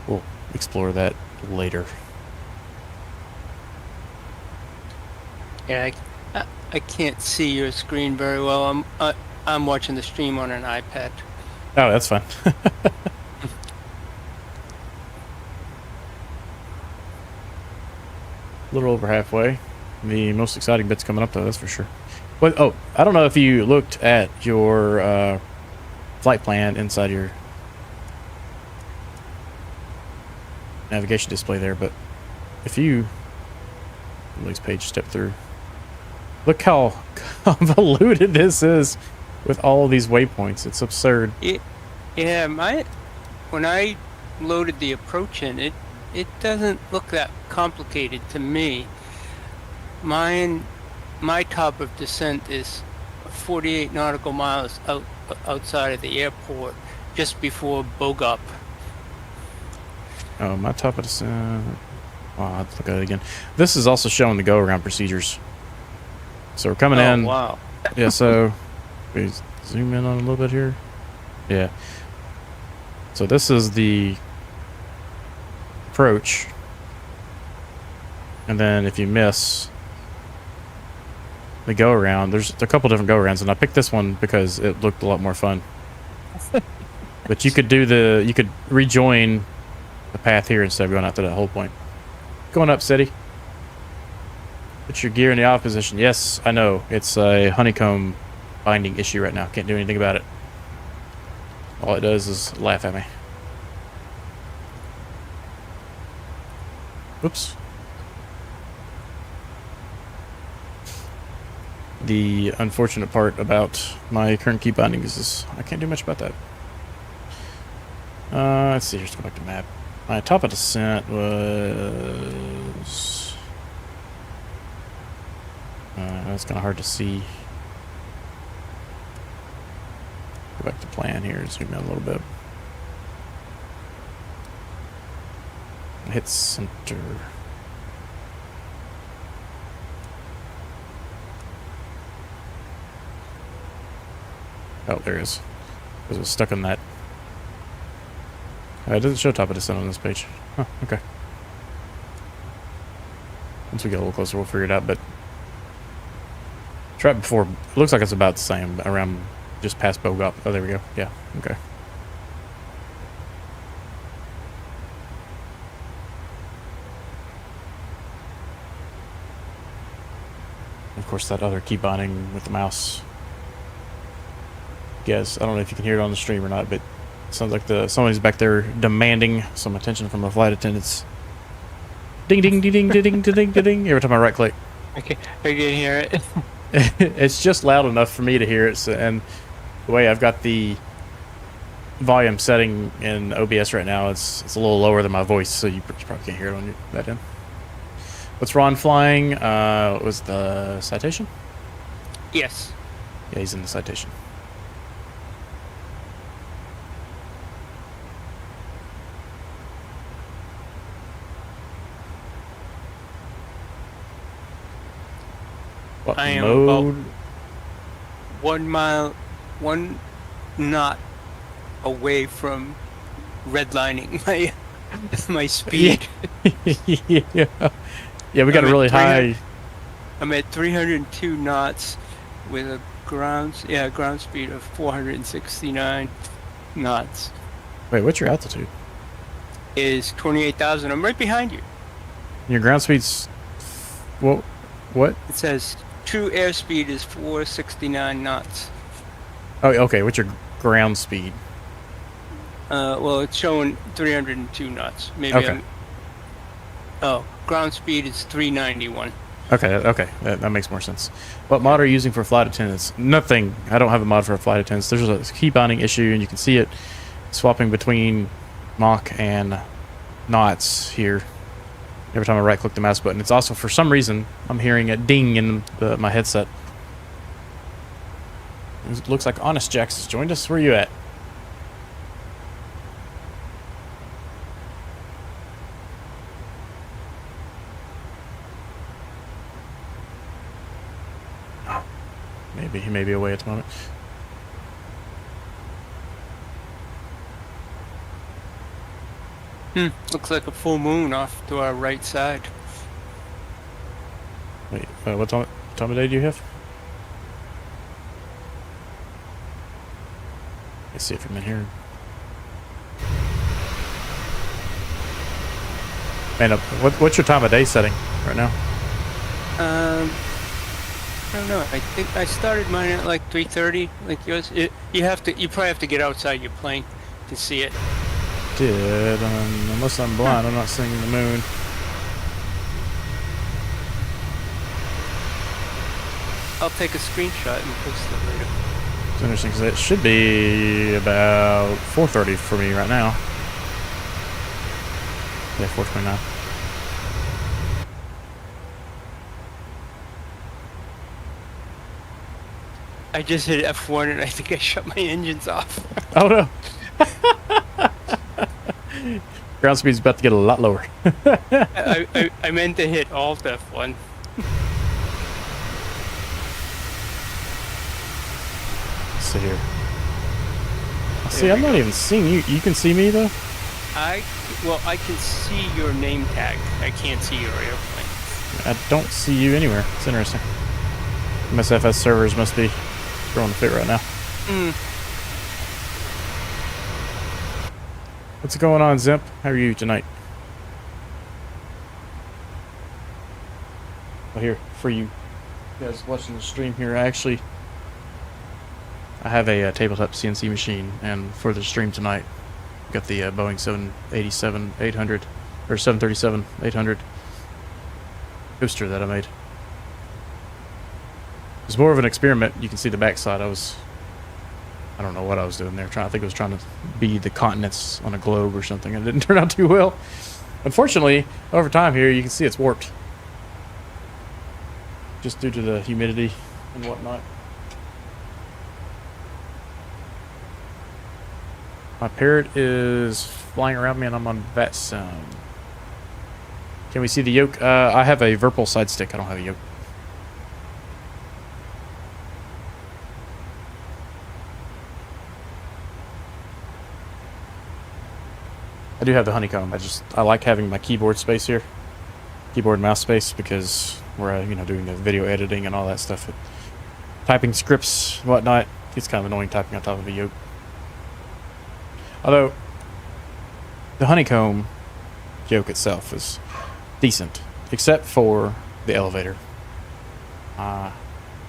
We'll explore that later. Yeah, I can't see your screen very well. I'm watching the stream on an iPad. Oh, that's fine. A little over halfway. The most exciting bit's coming up, though, that's for sure. But, oh, I don't know if you looked at your flight plan inside your navigation display there, but if you, next page, step through, look how convoluted this is with all of these waypoints. It's absurd. Yeah, when I loaded the approach in, it doesn't look that complicated to me. My top of descent is 48 nautical miles outside of the airport, just before Bogop. Oh, my top of descent. Oh, I'll have to look at it again. This is also showing the go-around procedures. So we're coming in. Oh, wow. Yeah, so we zoom in on a little bit here. Yeah. So this is the approach. And then if you miss the go around, there's a couple different go arounds, and I picked this one because it looked a lot more fun. But you could you could rejoin the path here instead of going out to that whole point. Going up, City. Put your gear in the off position. Yes, I know. It's a honeycomb binding issue right now. Can't do anything about it. All it does is laugh at me. Oops. The unfortunate part about my current key bindings is I can't do much about that. Let's see. Here's go back to map. My top of descent was. That's kind of hard to see. Go back to plan here. Zoom in a little bit. Hit center. Oh, there it is. Because it was stuck on that. It doesn't show top of descent on this page. Huh, okay. Once we get a little closer, we'll figure it out, but right before, it looks like it's about the same, around just past Bogop. Oh, there we go. Yeah, okay. Of course, that other key binding with the mouse. Guess I don't know if you can hear it on the stream or not, but it sounds like somebody's back there demanding some attention from the flight attendants. Ding ding ding ding ding ding ding ding. Every time I right click. Okay, I can hear it. It's just loud enough for me to hear it, so, and the way I've got the volume setting in OBS right now, it's a little lower than my voice, so you probably can't hear it on that end. What's Ron flying? Was the Citation? Yes. Yeah, he's in the Citation. What I am mode? about 1 mile, 1 knot away from redlining my speed. Yeah, we got a really high. I'm at 302 knots with a ground speed of 469 knots. Wait, what's your altitude? Is 28,000. I'm right behind you. Your ground speed's what? It says true airspeed is 469 knots. Oh, okay. What's your ground speed? Well, it's showing 302 knots. Maybe Okay. Ground speed is 391. Okay, that makes more sense. What mod are you using for flight attendants? Nothing. I don't have a mod for flight attendants. There's a key binding issue, and you can see it swapping between Mach and knots here. Every time I right-click the mouse button. It's also, for some reason, I'm hearing a ding in my headset. It looks like Honest Jax has joined us. Where are you at? Oh, maybe he may be away at the moment. Looks like a full moon off to our right side. Wait, what time of day do you have? Let's see if I'm in here. Man, what's your time of day setting right now? I don't know. I think I started mine at like 3:30, like yours. You probably have to get outside your plane to see it. Unless I'm blind, I'm not seeing the moon. I'll take a screenshot and post it later. It's interesting because it should be about 4:30 for me right now. Yeah, 4:29. I just hit F1 and I think I shut my engines off. Oh no! Ground speed's about to get a lot lower. I meant to hit Alt F1. Let's see here. See, I'm not even seeing you. You can see me though? I can see your name tag. I can't see your airplane. I don't see you anywhere. It's interesting. MSFS servers must be throwing a fit right now. What's going on, Zimp? How are you tonight? Well, here, for you guys watching the stream here, I have a tabletop CNC machine, and for the stream tonight, got the Boeing 787-800 or 737-800 coaster that I made. It was more of an experiment. You can see the backside. I don't know what I was doing there. I think I was trying to be the continents on a globe or something, and it didn't turn out too well. Unfortunately, over time here, you can see it's warped, just due to the humidity and whatnot. My parrot is flying around me, and I'm on that sound. Can we see the yoke? I have a Virpil side stick. I don't have a yoke. I do have the honeycomb. I like having my keyboard space here, keyboard and mouse space, because we're doing the video editing and all that stuff, typing scripts and whatnot. It's kind of annoying typing on top of a yoke. Although the honeycomb yoke itself is decent, except for the elevator. I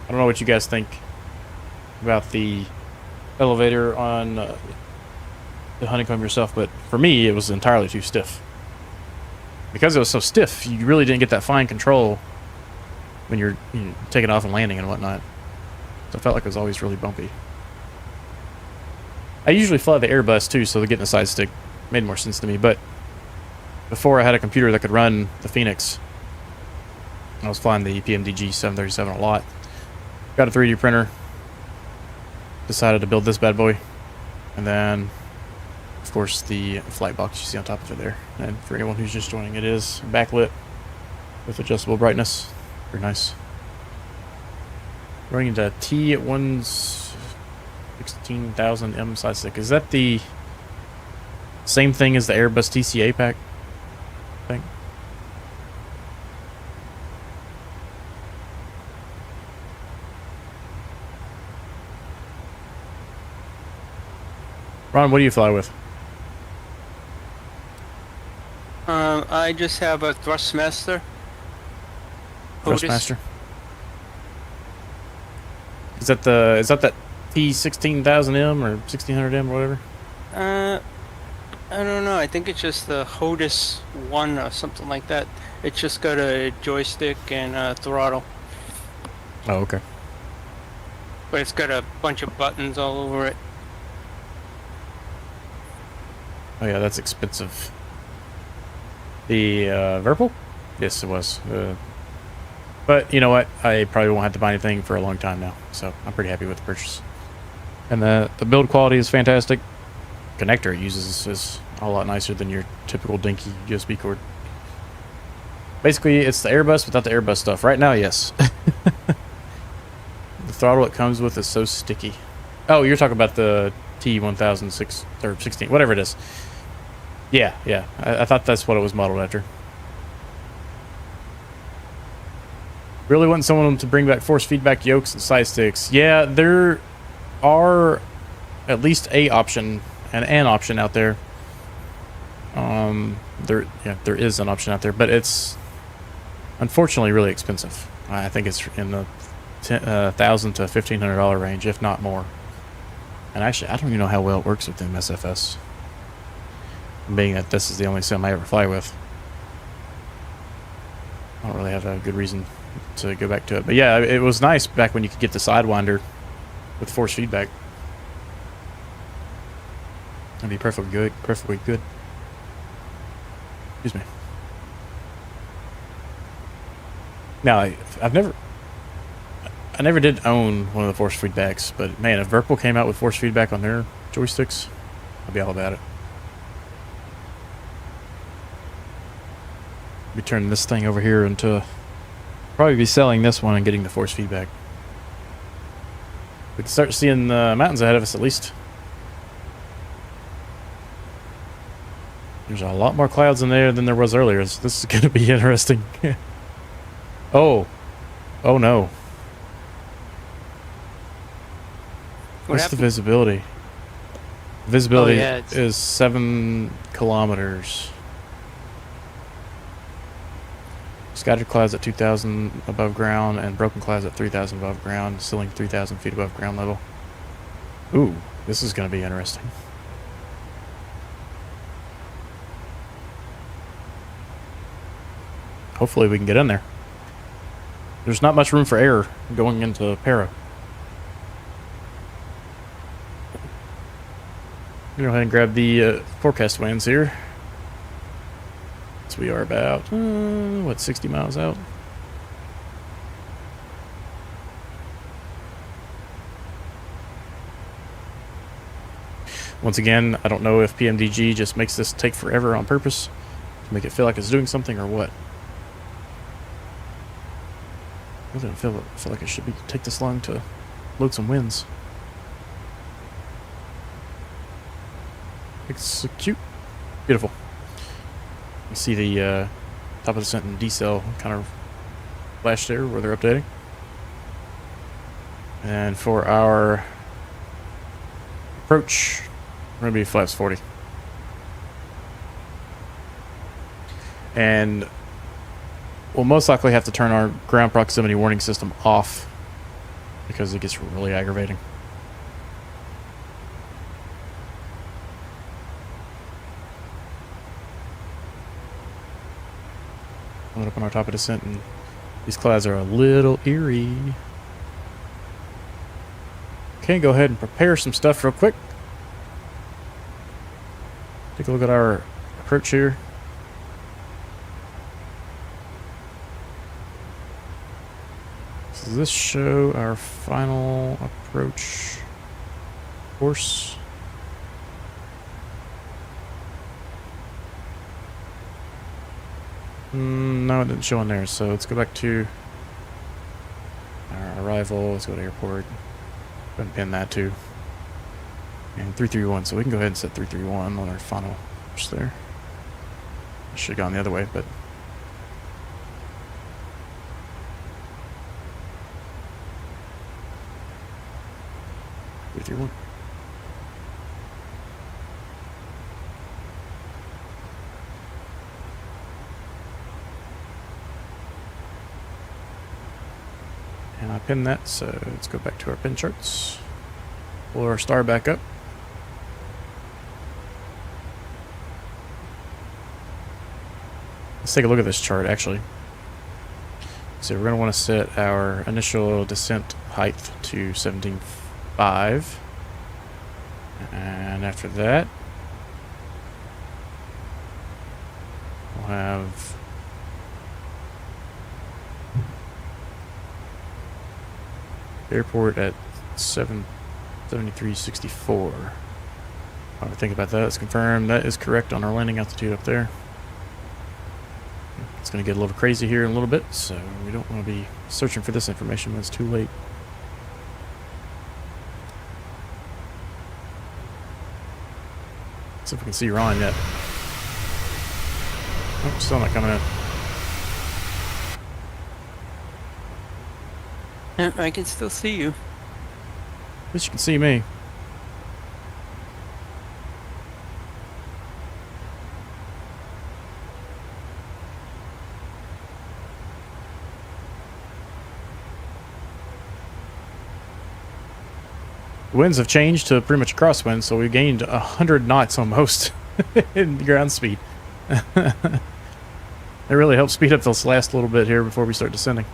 don't know what you guys think about the elevator on the honeycomb yourself, but for me it was entirely too stiff. Because it was so stiff, you really didn't get that fine control when you're taking off and landing and whatnot. So I felt like it was always really bumpy. I usually fly the Airbus too, so getting a side stick made more sense to me, but before I had a computer that could run the Phoenix, I was flying the PMDG 737 a lot. Got a 3D printer, decided to build this bad boy, and then of course the flight box you see on top of it there. And for anyone who's just joining, it is backlit with adjustable brightness. Very nice. Running into T116,000M side stick. Is that the same thing as the Airbus TCA pack thing? Ron, what do you fly with? I just have a Thrustmaster. Thrustmaster. Is that that T16000M or 1600M or whatever? I don't know. I think it's just the HOTUS 1 or something like that. It's just got a joystick and a throttle. Oh, okay. But it's got a bunch of buttons all over it. Oh yeah, that's expensive. The Virpil? Yes, it was. But you know what? I probably won't have to buy anything for a long time now, so I'm pretty happy with the purchase. And the build quality is fantastic. Connector it uses is a lot nicer than your typical dinky USB cord. Basically, it's the Airbus without the Airbus stuff. Right now, yes. The throttle it comes with is so sticky. Oh, you're talking about the T1006 or 16, whatever it is. Yeah. I thought that's what it was modeled after. Really want someone to bring back force feedback yokes and side sticks. Yeah, there are at least an option out there. There is an option out there, but it's unfortunately really expensive. I think it's in the $1,000 to $1,500 range, if not more. And actually, I don't even know how well it works with MSFS. Being that this is the only sim I ever fly with, I don't really have a good reason to go back to it. But yeah, it was nice back when you could get the Sidewinder with force feedback. That'd be perfectly good. Excuse me. Now, I never did own one of the force feedbacks, but man, if Virpil came out with force feedback on their joysticks, I'd be all about it. Be turning this thing over here into, probably be selling this one and getting the force feedback. We can start seeing the mountains ahead of us at least. There's a lot more clouds in there than there was earlier. So this is going to be interesting. Oh. Oh no. What's the visibility? Visibility is 7 kilometers. Scattered clouds at 2,000 above ground and broken clouds at 3,000 above ground, ceiling 3,000 feet above ground level. Ooh, this is going to be interesting. Hopefully we can get in there. There's not much room for error going into Paro. Go ahead and grab the forecast winds here. So we are about, what, 60 miles out? Once again, I don't know if PMDG just makes this take forever on purpose to make it feel like it's doing something or what. I don't feel like it should take this long to load some winds. Execute. Beautiful. You see the top of the descent and decel kind of flash there where they're updating. And for our approach, we're going to be flaps 40. And we'll most likely have to turn our ground proximity warning system off because it gets really aggravating. Coming up on our top of descent, and these clouds are a little eerie. Okay, go ahead and prepare some stuff real quick. Take a look at our approach here. Does this show our final approach course? No, it didn't show on there, so let's go back to our arrival. Let's go to airport. Go ahead and pin that too. And 331, so we can go ahead and set 331 on our final course there. I should have gone the other way, but... One. And I pinned that, so let's go back to our pin charts. Pull our star back up. Let's take a look at this chart, actually. So we're going to want to set our initial descent height to 17.5. And after that, we'll have airport at 773.64. While we think about that, let's confirm that is correct on our landing altitude up there. It's going to get a little crazy here in a little bit, so we don't want to be searching for this information when it's too late. See if we can see Ron yet. Oh, still not coming in. I can still see you. At least you can see me. The winds have changed to pretty much a crosswind, so we gained 100 knots almost in ground speed. It really helps speed up this last little bit here before we start descending.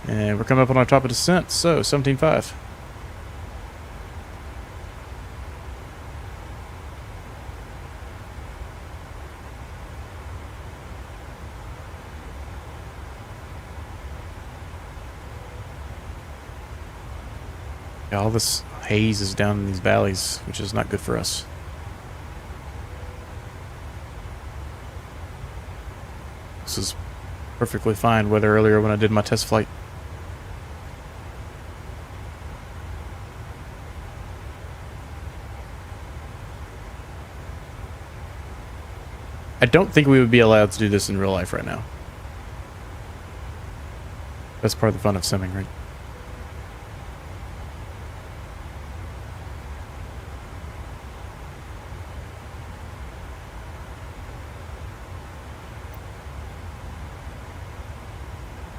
And we're coming up on our top of descent, so 17.5. Yeah, all this haze is down in these valleys, which is not good for us. This is perfectly fine weather earlier when I did my test flight. I don't think we would be allowed to do this in real life right now. That's part of the fun of simming, right?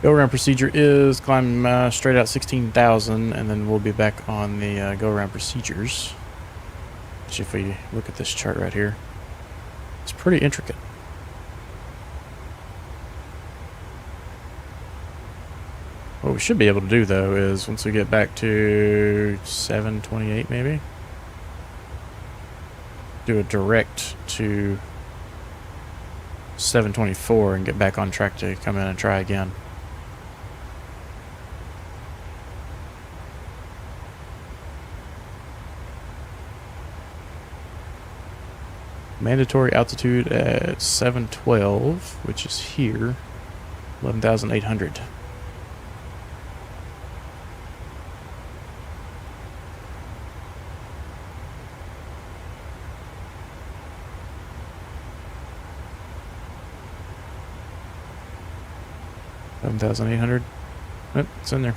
Go around procedure is climb straight out 16,000, and then we'll be back on the go around procedures. Which, if we look at this chart right here, it's pretty intricate. What we should be able to do, though, is once we get back to 728, maybe do a direct to 724 and get back on track to come in and try again. Mandatory altitude at 712, which is here, 11,800. $11,800. Oh, it's in there.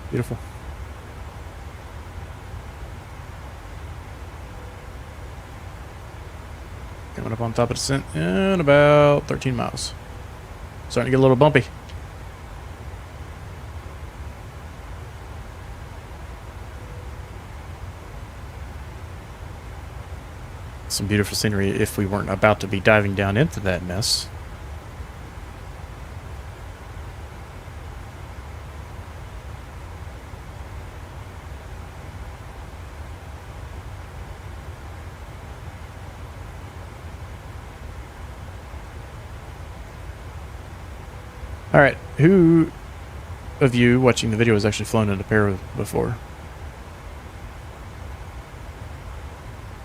Beautiful. Coming up on top of the descent in about 13 miles. Starting to get a little bumpy. Some beautiful scenery if we weren't about to be diving down into that mess. Alright, who of you watching the video has actually flown into Paro before?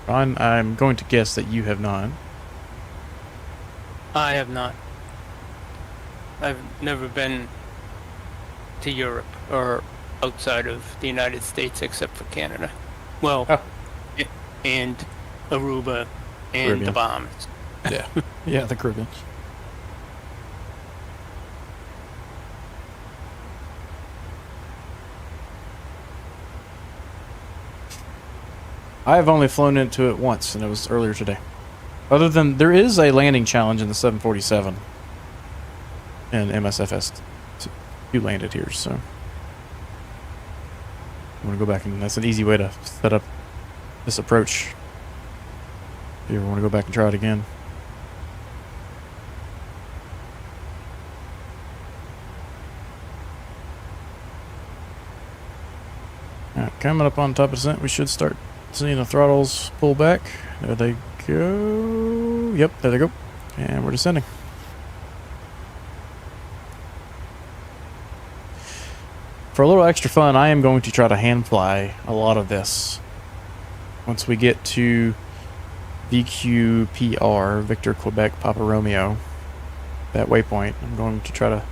Ron, I'm going to guess that you have not. I have not. I've never been to Europe or outside of the United States except for Canada. Well, and Aruba and Caribbean. the Bahamas. Yeah, yeah, the Caribbean. I've only flown into it once, and it was earlier today. Other than, there is a landing challenge in the 747 in MSFS. You landed here, so I'm going to go back, and that's an easy way to set up this approach. If you ever want to go back and try it again. Alright, coming up on top of the descent, we should start seeing the throttles pull back. There they go. Yep, there they go. And we're descending. For a little extra fun, I am going to try to hand fly a lot of this. Once we get to VQPR, Victor Quebec Papa Romeo, that waypoint, I'm going to try to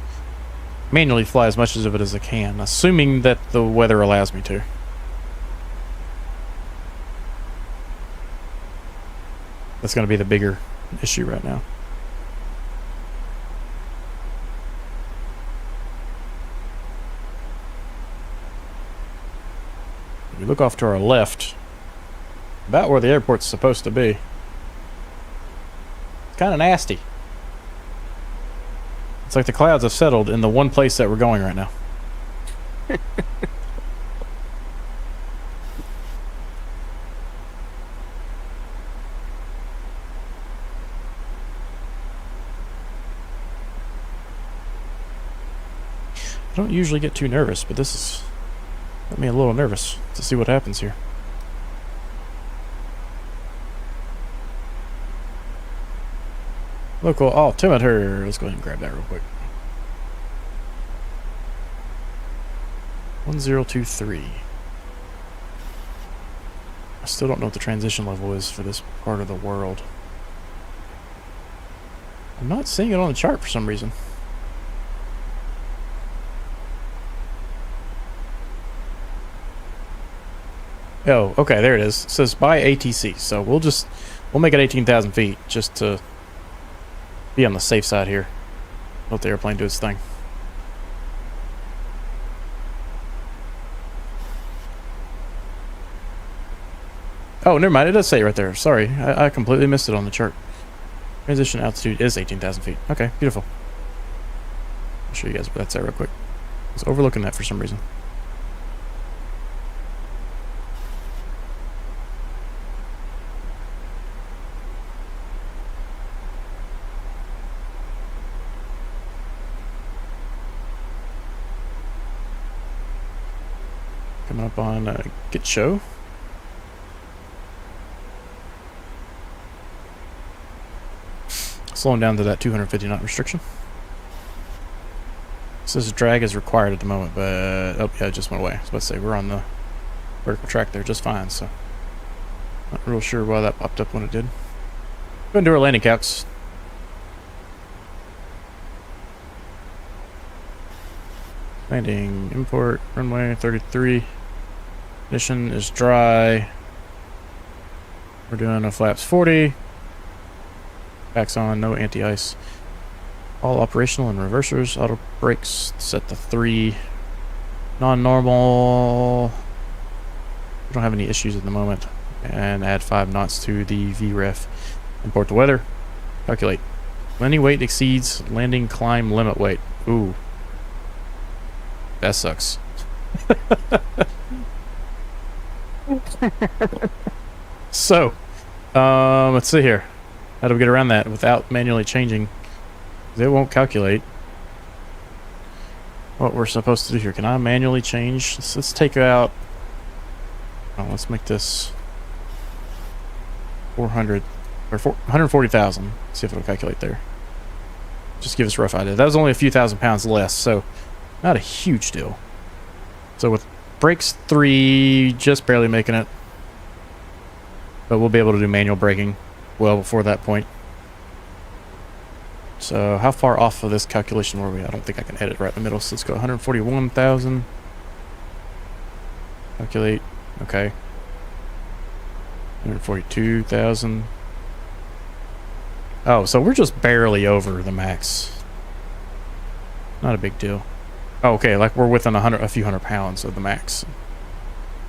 manually fly as much of it as I can, assuming that the weather allows me to. That's going to be the bigger issue right now. If we look off to our left, about where the airport's supposed to be, it's kind of nasty. It's like the clouds have settled in the one place that we're going right now. I don't usually get too nervous, but this is got me a little nervous to see what happens here. Local altimeter. Let's go ahead and grab that real quick. 1023. I still don't know what the transition level is for this part of the world. I'm not seeing it on the chart for some reason. Oh, okay, there it is. It says by ATC. So we'll make it 18,000 feet just to be on the safe side here. Let the airplane do its thing. Oh, never mind. It does say it right there. Sorry, I completely missed it on the chart. Transition altitude is 18,000 feet. Okay, beautiful. I'll show you guys what that's at real quick. I was overlooking that for some reason. Coming up on Get Show. Slowing down to that 250 knot restriction. It says drag is required at the moment, but oh yeah, it just went away. I was about to say we're on the vertical track there just fine, so not real sure why that popped up when it did. Go ahead and do our landing calcs. Landing, import, runway 33. Ignition is dry. We're doing a flaps 40. Backs on, no anti-ice. All operational and reversers. Auto brakes set to 3. Non-normal. We don't have any issues at the moment. And add 5 knots to the VREF. Import the weather. Calculate. Landing weight exceeds landing climb limit weight. Ooh. That sucks. So, let's see here. How do we get around that without manually changing? It won't calculate what we're supposed to do here. Can I manually change? Let's take out... Oh, let's make this 400 or 140,000. See if it'll calculate there. Just give us a rough idea. That was only a few thousand pounds less, so not a huge deal. So with brakes 3, just barely making it. But we'll be able to do manual braking well before that point. So how far off of this calculation were we? I don't think I can edit right in the middle, so let's go 141,000. Calculate. Okay. 142,000. Oh, so we're just barely over the max. Not a big deal. Oh, okay, like we're within a few hundred pounds of the max.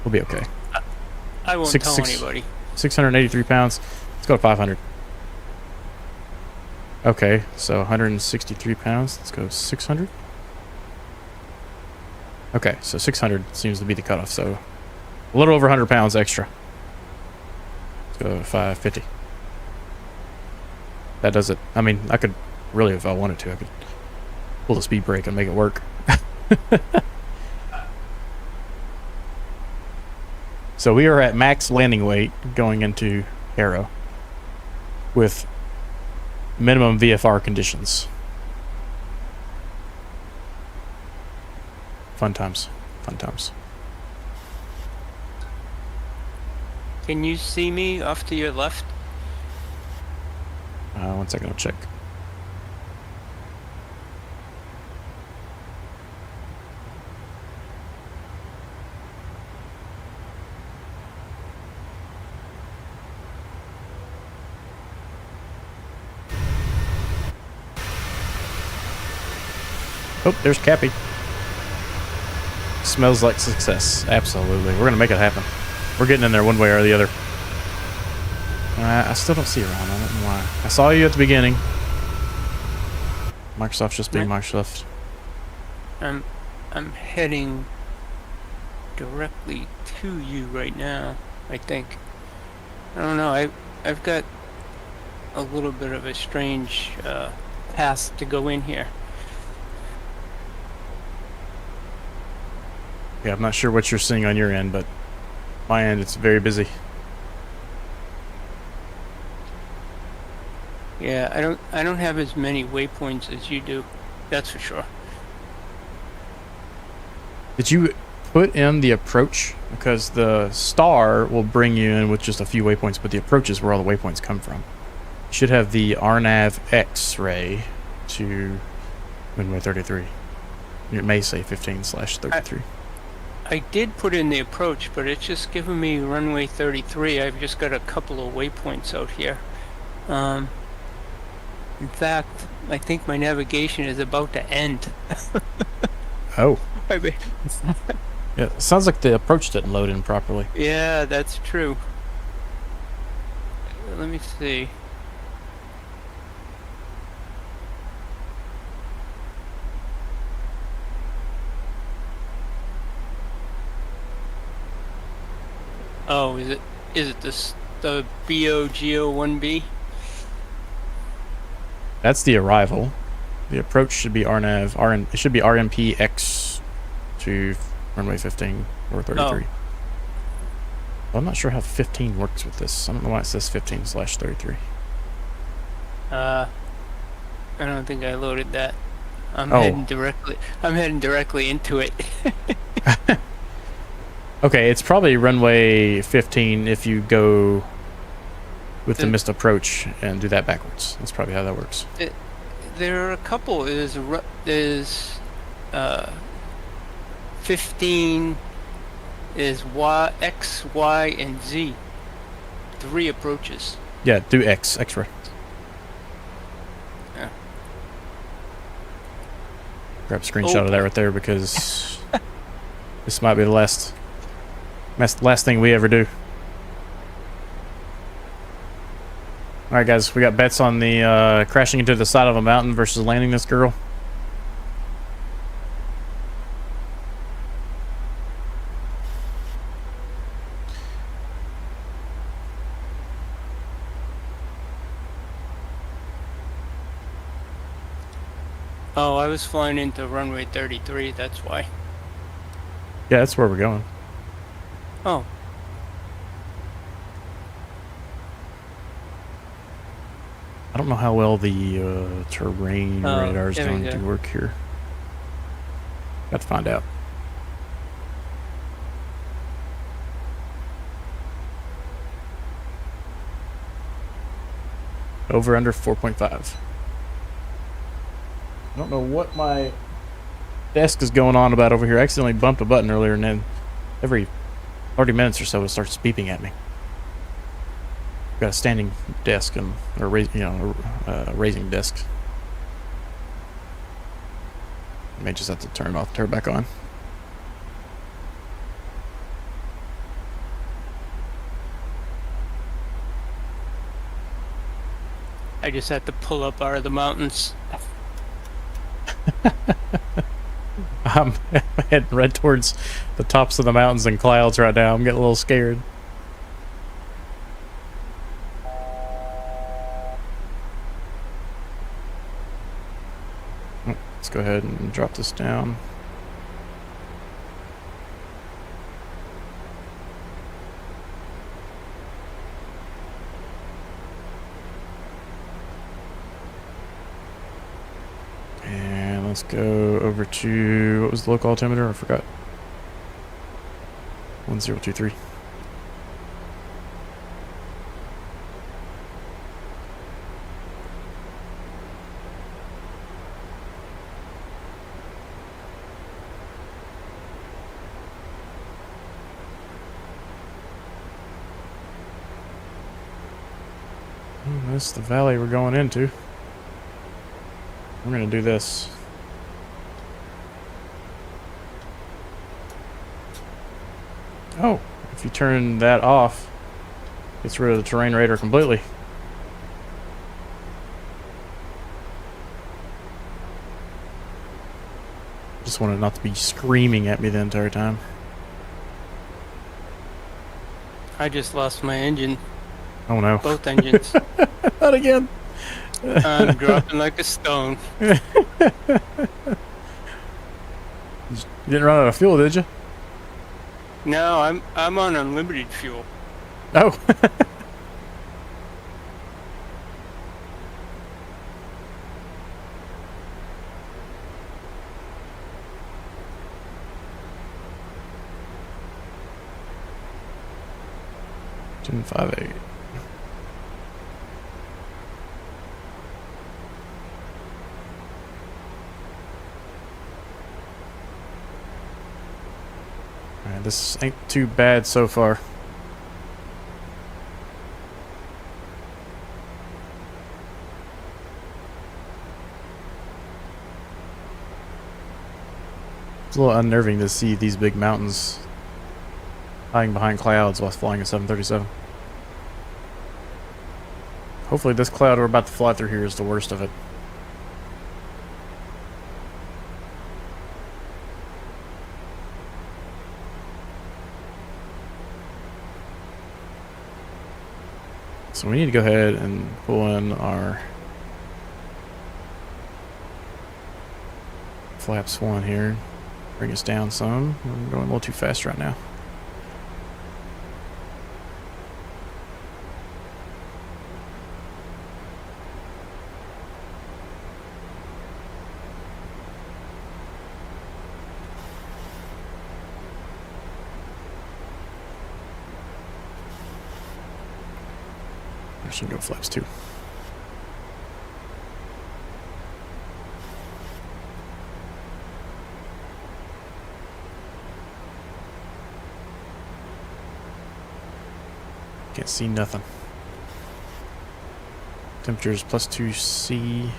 We'll be okay. I won't tell anybody. 683 pounds. Let's go to 500. Okay, so 163 pounds. Let's go 600. Okay, so 600 seems to be the cutoff. So a little over 100 pounds extra. Let's go to 550. That does it. I mean, I could really, if I wanted to, I could pull the speed brake and make it work. So we are at max landing weight going into Aero with minimum VFR conditions. Fun times. Fun times. Can you see me off to your left? 1 second, I'll check. Oh, there's Cappy. Smells like success. Absolutely. We're going to make it happen. We're getting in there one way or the other. I still don't see her on. I don't know why. I saw you at the beginning. Microsoft's just being Microsoft. I'm heading directly to you right now, I think. I don't know. I've got a little bit of a strange path to go in here. Yeah, I'm not sure what you're seeing on your end, but my end, it's very busy. Yeah, I don't have as many waypoints as you do. That's for sure. Did you put in the approach? Because the star will bring you in with just a few waypoints, but the approach is where all the waypoints come from. You should have the RNAV X-ray to runway 33. It may say 15/33. I did put in the approach, but it's just giving me runway 33. I've just got a couple of waypoints out here. In fact, I think my navigation is about to end. Oh. I mean, Yeah, it sounds like the approach didn't load in properly. yeah, that's true. Let me see. Oh, is it the BOGO1B? That's the arrival. The approach should be RNAV. It should be RMPX to runway 15 or 33. Oh. Well, I'm not sure how 15 works with this. I don't know why it says 15/33. I don't think I loaded that. I'm Oh. heading directly into it. Okay, it's probably runway 15 if you go with the missed approach and do that backwards. That's probably how that works. There are a couple. There's 15 is Y, X, Y, and Z. 3 approaches. Yeah, do X-ray. Yeah. Grab a screenshot of that right there because this might be the last thing we ever do. All right, guys, we got bets on the crashing into the side of a mountain versus landing this girl. Oh, I was flying into runway 33. That's why. Yeah, that's where we're going. Oh. I don't know how well the terrain radar is going to work here. Got to find out. Over under 4.5. I don't know what my desk is going on about over here. I accidentally bumped a button earlier, and then every 30 minutes or so it starts beeping at me. Got a standing desk and raising desk. I may just have to turn it back on. I just had to pull up out of the mountains. I'm heading right towards the tops of the mountains and clouds right now. I'm getting a little scared. Let's go ahead and drop this down. And let's go over to, what was the local altimeter? I forgot. 1023. This is the valley we're going into. We're going to do this. Oh, if you turn that off, it gets rid of the terrain radar completely. Just want it not to be screaming at me the entire time. I just lost my engine. Oh no. Both engines. Not again. I'm dropping like a stone. You didn't run out of fuel, did you? No, I'm on unlimited fuel. Oh. June 5-8. This ain't too bad so far. It's a little unnerving to see these big mountains hiding behind clouds while flying a 737. Hopefully this cloud we're about to fly through here is the worst of it. So we need to go ahead and pull in our flaps 1 here. Bring us down some. We're going a little too fast right now. I should go flaps 2. Can't see nothing. Temperature is +2°C.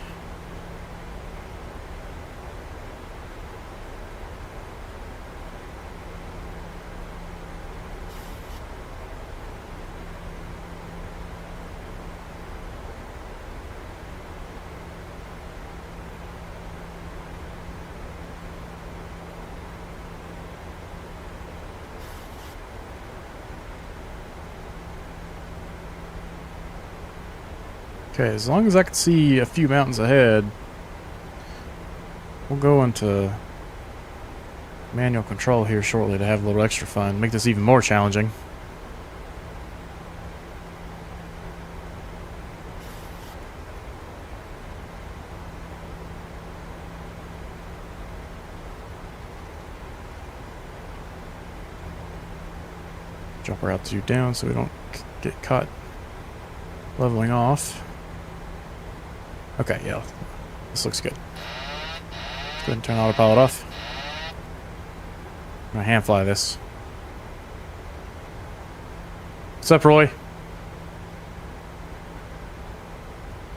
Okay, as long as I can see a few mountains ahead, we'll go into manual control here shortly to have a little extra fun, make this even more challenging. Drop our altitude down so we don't get caught leveling off. Okay, yeah, this looks good. Let's go ahead and turn autopilot off. I'm gonna hand fly this. What's up, Roy?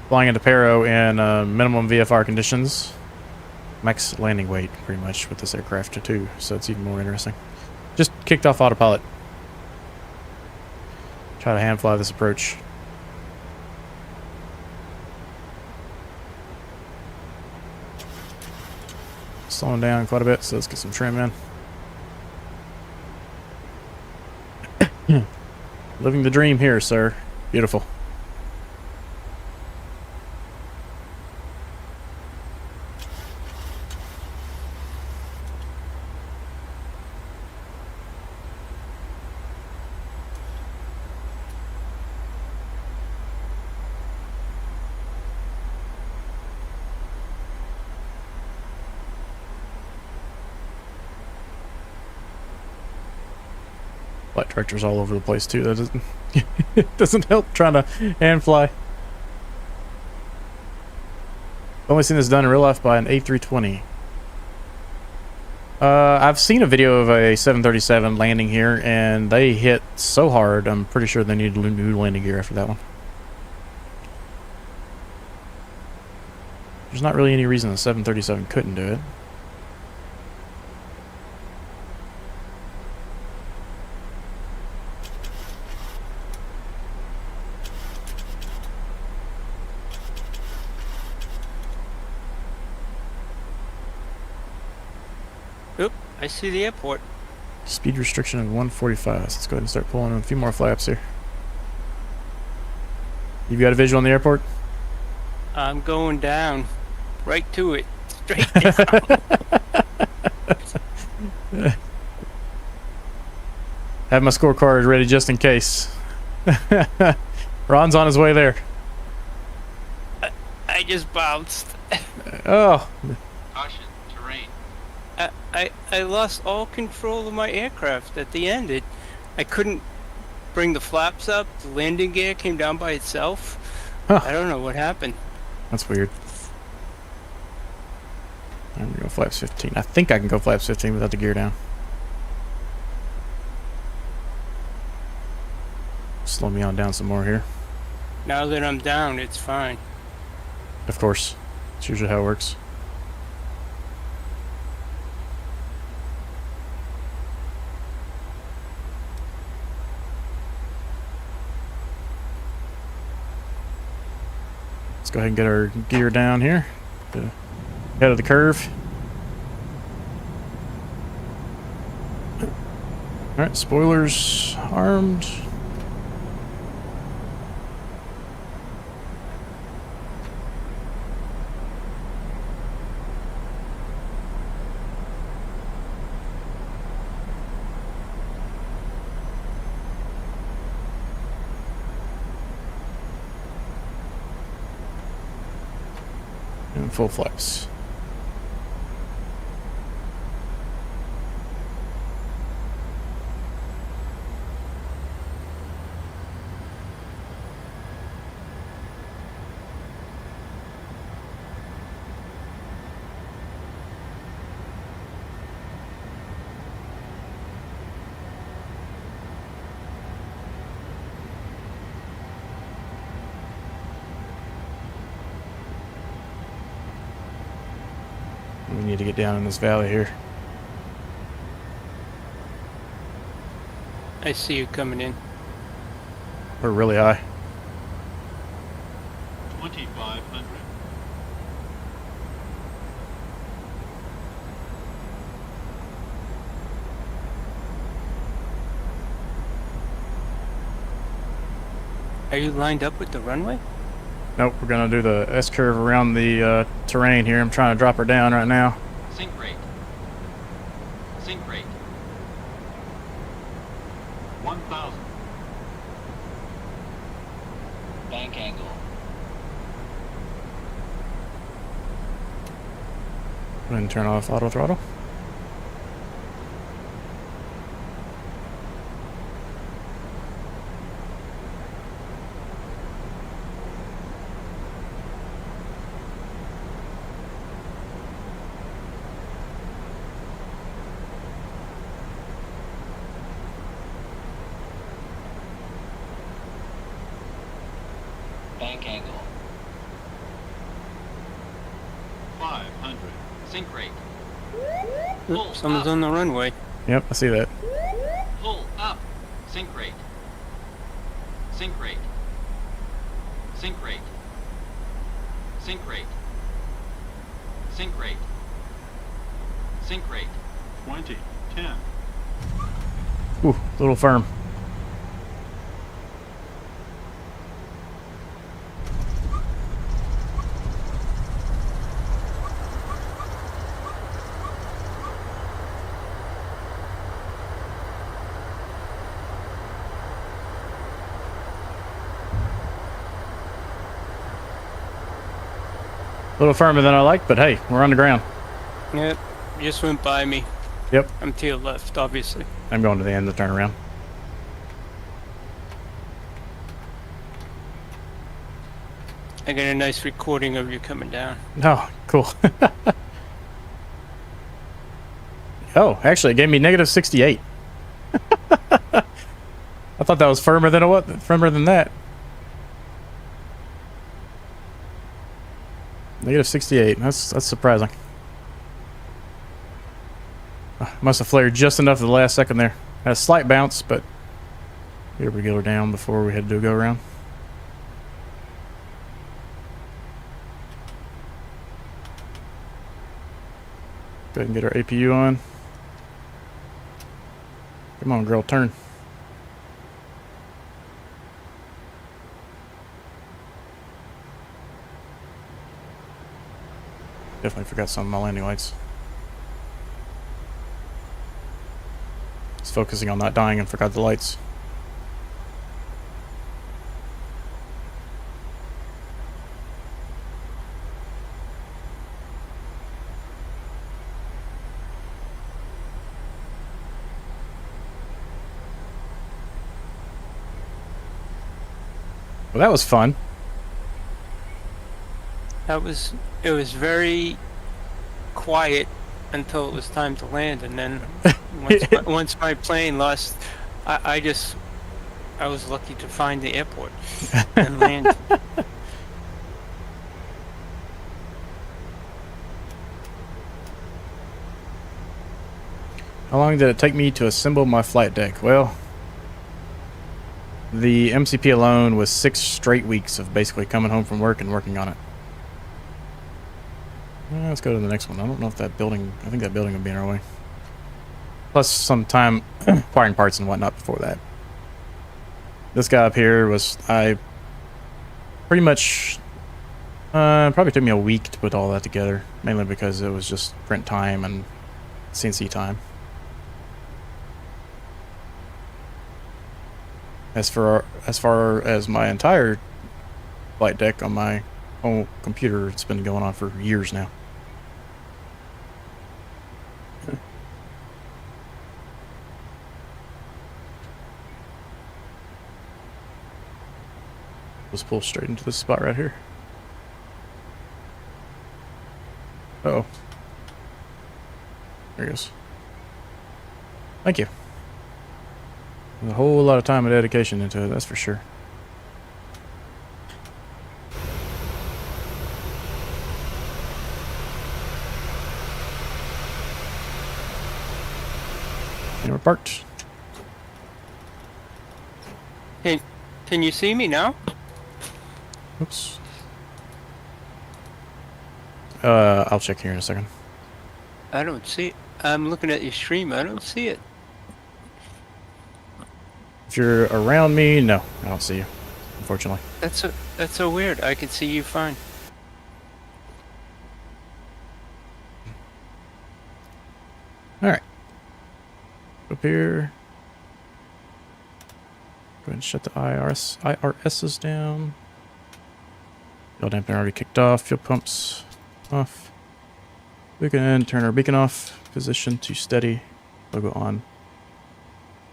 Flying into Paro in minimum VFR conditions. Max landing weight, pretty much, with this aircraft too, so it's even more interesting. Just kicked off autopilot. Try to hand fly this approach. Slowing down quite a bit, so let's get some trim in. Living the dream here, sir. Beautiful. Flight directors all over the place too. That doesn't it doesn't help trying to hand fly. Only seen this done in real life by an A320. I've seen a video of a 737 landing here, and they hit so hard. I'm pretty sure they needed new landing gear after that one. There's not really any reason the 737 couldn't do it. Oop, I see the airport. Speed restriction of 145. So let's go ahead and start pulling in a few more flaps here. You've got a visual on the airport? I'm going down. Right to it. Straight down. Have my scorecard ready just in case. Ron's on his way there. I just bounced. Oh. Caution, terrain. I lost all control of my aircraft at the end. I couldn't bring the flaps up. The landing gear came down by itself. Huh. I don't know what happened. That's weird. I'm gonna go flaps 15. I think I can go flaps 15 without the gear down. Slow me on down some more here. Now that I'm down, it's fine. Of course. It's usually how it works. Let's go ahead and get our gear down here. The head of the curve. Alright, spoilers armed. And full flaps. We need to get down in this valley here. I see you coming in. We're really high. 2,500. Are you lined up with the runway? Nope, we're gonna do the S-curve around the terrain here. I'm trying to drop her down right now. Sink rate. Sink rate. 1,000. Bank angle. Go ahead and turn off auto throttle. Bank angle. 500. Sink rate. Pull Someone's up. on the runway. Yep, I see that. Pull up. Sink rate. Sink rate. Sink rate. Sink rate. Sink rate. Sink rate. 20. 10. Ooh, a little firm. A little firmer than I like, but hey, we're on the ground. Yep, just went by me. Yep, I'm to your left, obviously. I'm going to the end of the turnaround. I got a nice recording of you coming down. Oh, cool. Oh, actually, it gave me negative 68. I thought that was firmer than firmer than that. Negative 68. That's surprising. Must have flared just enough at the last second there. Had a slight bounce, but here we get her down before we had to do a go around. Go ahead and get our APU on. Come on, girl, turn. Definitely forgot some of my landing lights. Just focusing on not dying and forgot the lights. Well, that was fun. It was very quiet until it was time to land, and then once my plane lost, I just I was lucky to find the airport and land. How long did it take me to assemble my flight deck? Well, the MCP alone was 6 straight weeks of basically coming home from work and working on it. Let's go to the next one. I don't know if that building... I think that building will be in our way. Plus some time acquiring parts and whatnot before that. This guy up here was... I pretty much... probably took me a week to put all that together. Mainly because it was just print time and CNC time. As far as my entire flight deck on my own computer, it's been going on for years now. Let's pull straight into this spot right here. Uh-oh. There he goes. Thank you. There's a whole lot of time and dedication into it, that's for sure. And we're parked. Can you see me now? Oops. I'll check here in a second. I don't see it. I'm looking at your stream. I don't see it. If you're around me, no, I don't see you, unfortunately. That's so weird. I can see you fine. All right. Up here. Go ahead and shut the IRSs down. Fuel dampener already kicked off. Fuel pumps off. We can turn our beacon off. Position to steady. Logo on.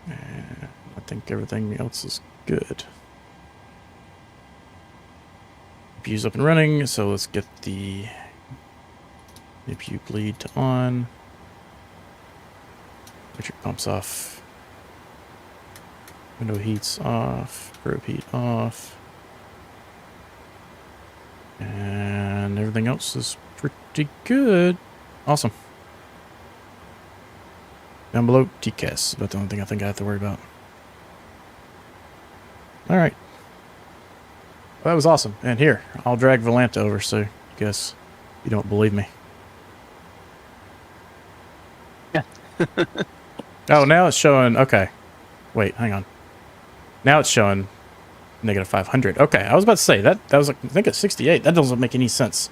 And I think everything else is good. APU's up and running, so let's get the APU bleed to on. Electric pumps off. Window heats off. Probe heat off. And everything else is pretty good. Awesome. Down below, TCAS. About the only thing I think I have to worry about. Alright. Well, that was awesome. And here, I'll drag Volanta over so you guys, you don't believe me. Yeah. Oh, now it's showing... Okay. Wait, hang on. Now it's showing negative 500. Okay, I was about to say, that was like, I think it's 68. That doesn't make any sense.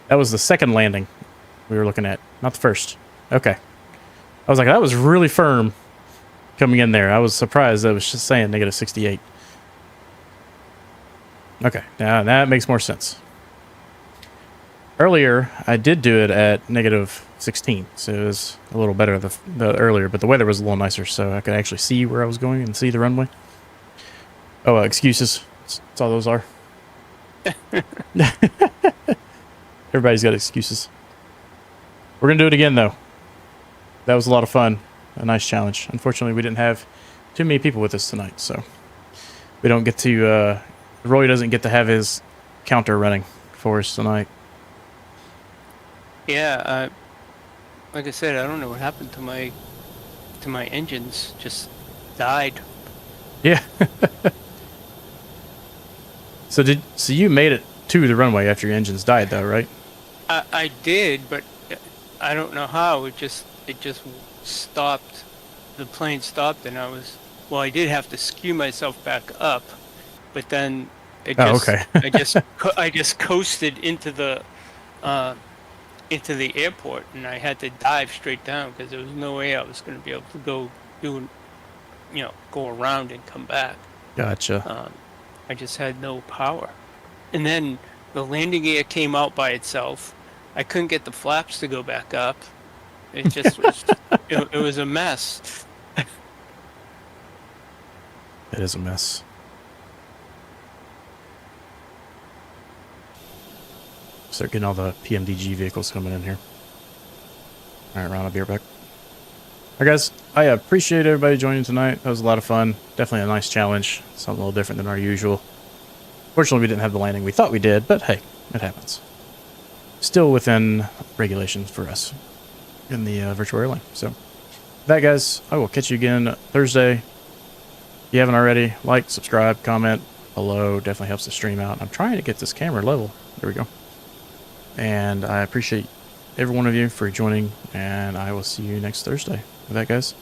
That was the second landing we were looking at, not the first. Okay. I was like, that was really firm coming in there. I was surprised that it was just saying negative 68. Okay, now that makes more sense. Earlier, I did do it at negative 16, so it was a little better the earlier, but the weather was a little nicer, so I could actually see where I was going and see the runway. Oh, excuses. That's all those are. Everybody's got excuses. We're going to do it again, though. That was a lot of fun. A nice challenge. Unfortunately, we didn't have too many people with us tonight, so we don't get to... Roy doesn't get to have his counter running for us tonight. Yeah, like I said, I don't know what happened to my engines. Just died. Yeah. So you made it to the runway after your engines died, though, right? I did, but I don't know how. It just stopped. The plane stopped, and I did have to skew myself back up, but then it just, okay. I just coasted into the airport, and I had to dive straight down because there was no way I was going to be able to go around and come back. Gotcha. I just had no power. And then the landing gear came out by itself. I couldn't get the flaps to go back up. It just was, it was a mess. It is a mess. Start getting all the PMDG vehicles coming in here. All right, Ron, I'll be right back. All right, guys, I appreciate everybody joining tonight. That was a lot of fun. Definitely a nice challenge. Something a little different than our usual. Fortunately, we didn't have the landing we thought we did, but hey, it happens. Still within regulations for us in the virtual airline. So, with that, guys, I will catch you again Thursday. If you haven't already, like, subscribe, comment below. Definitely helps the stream out. I'm trying to get this camera level. There we go. And I appreciate every one of you for joining, and I will see you next Thursday. With that, guys,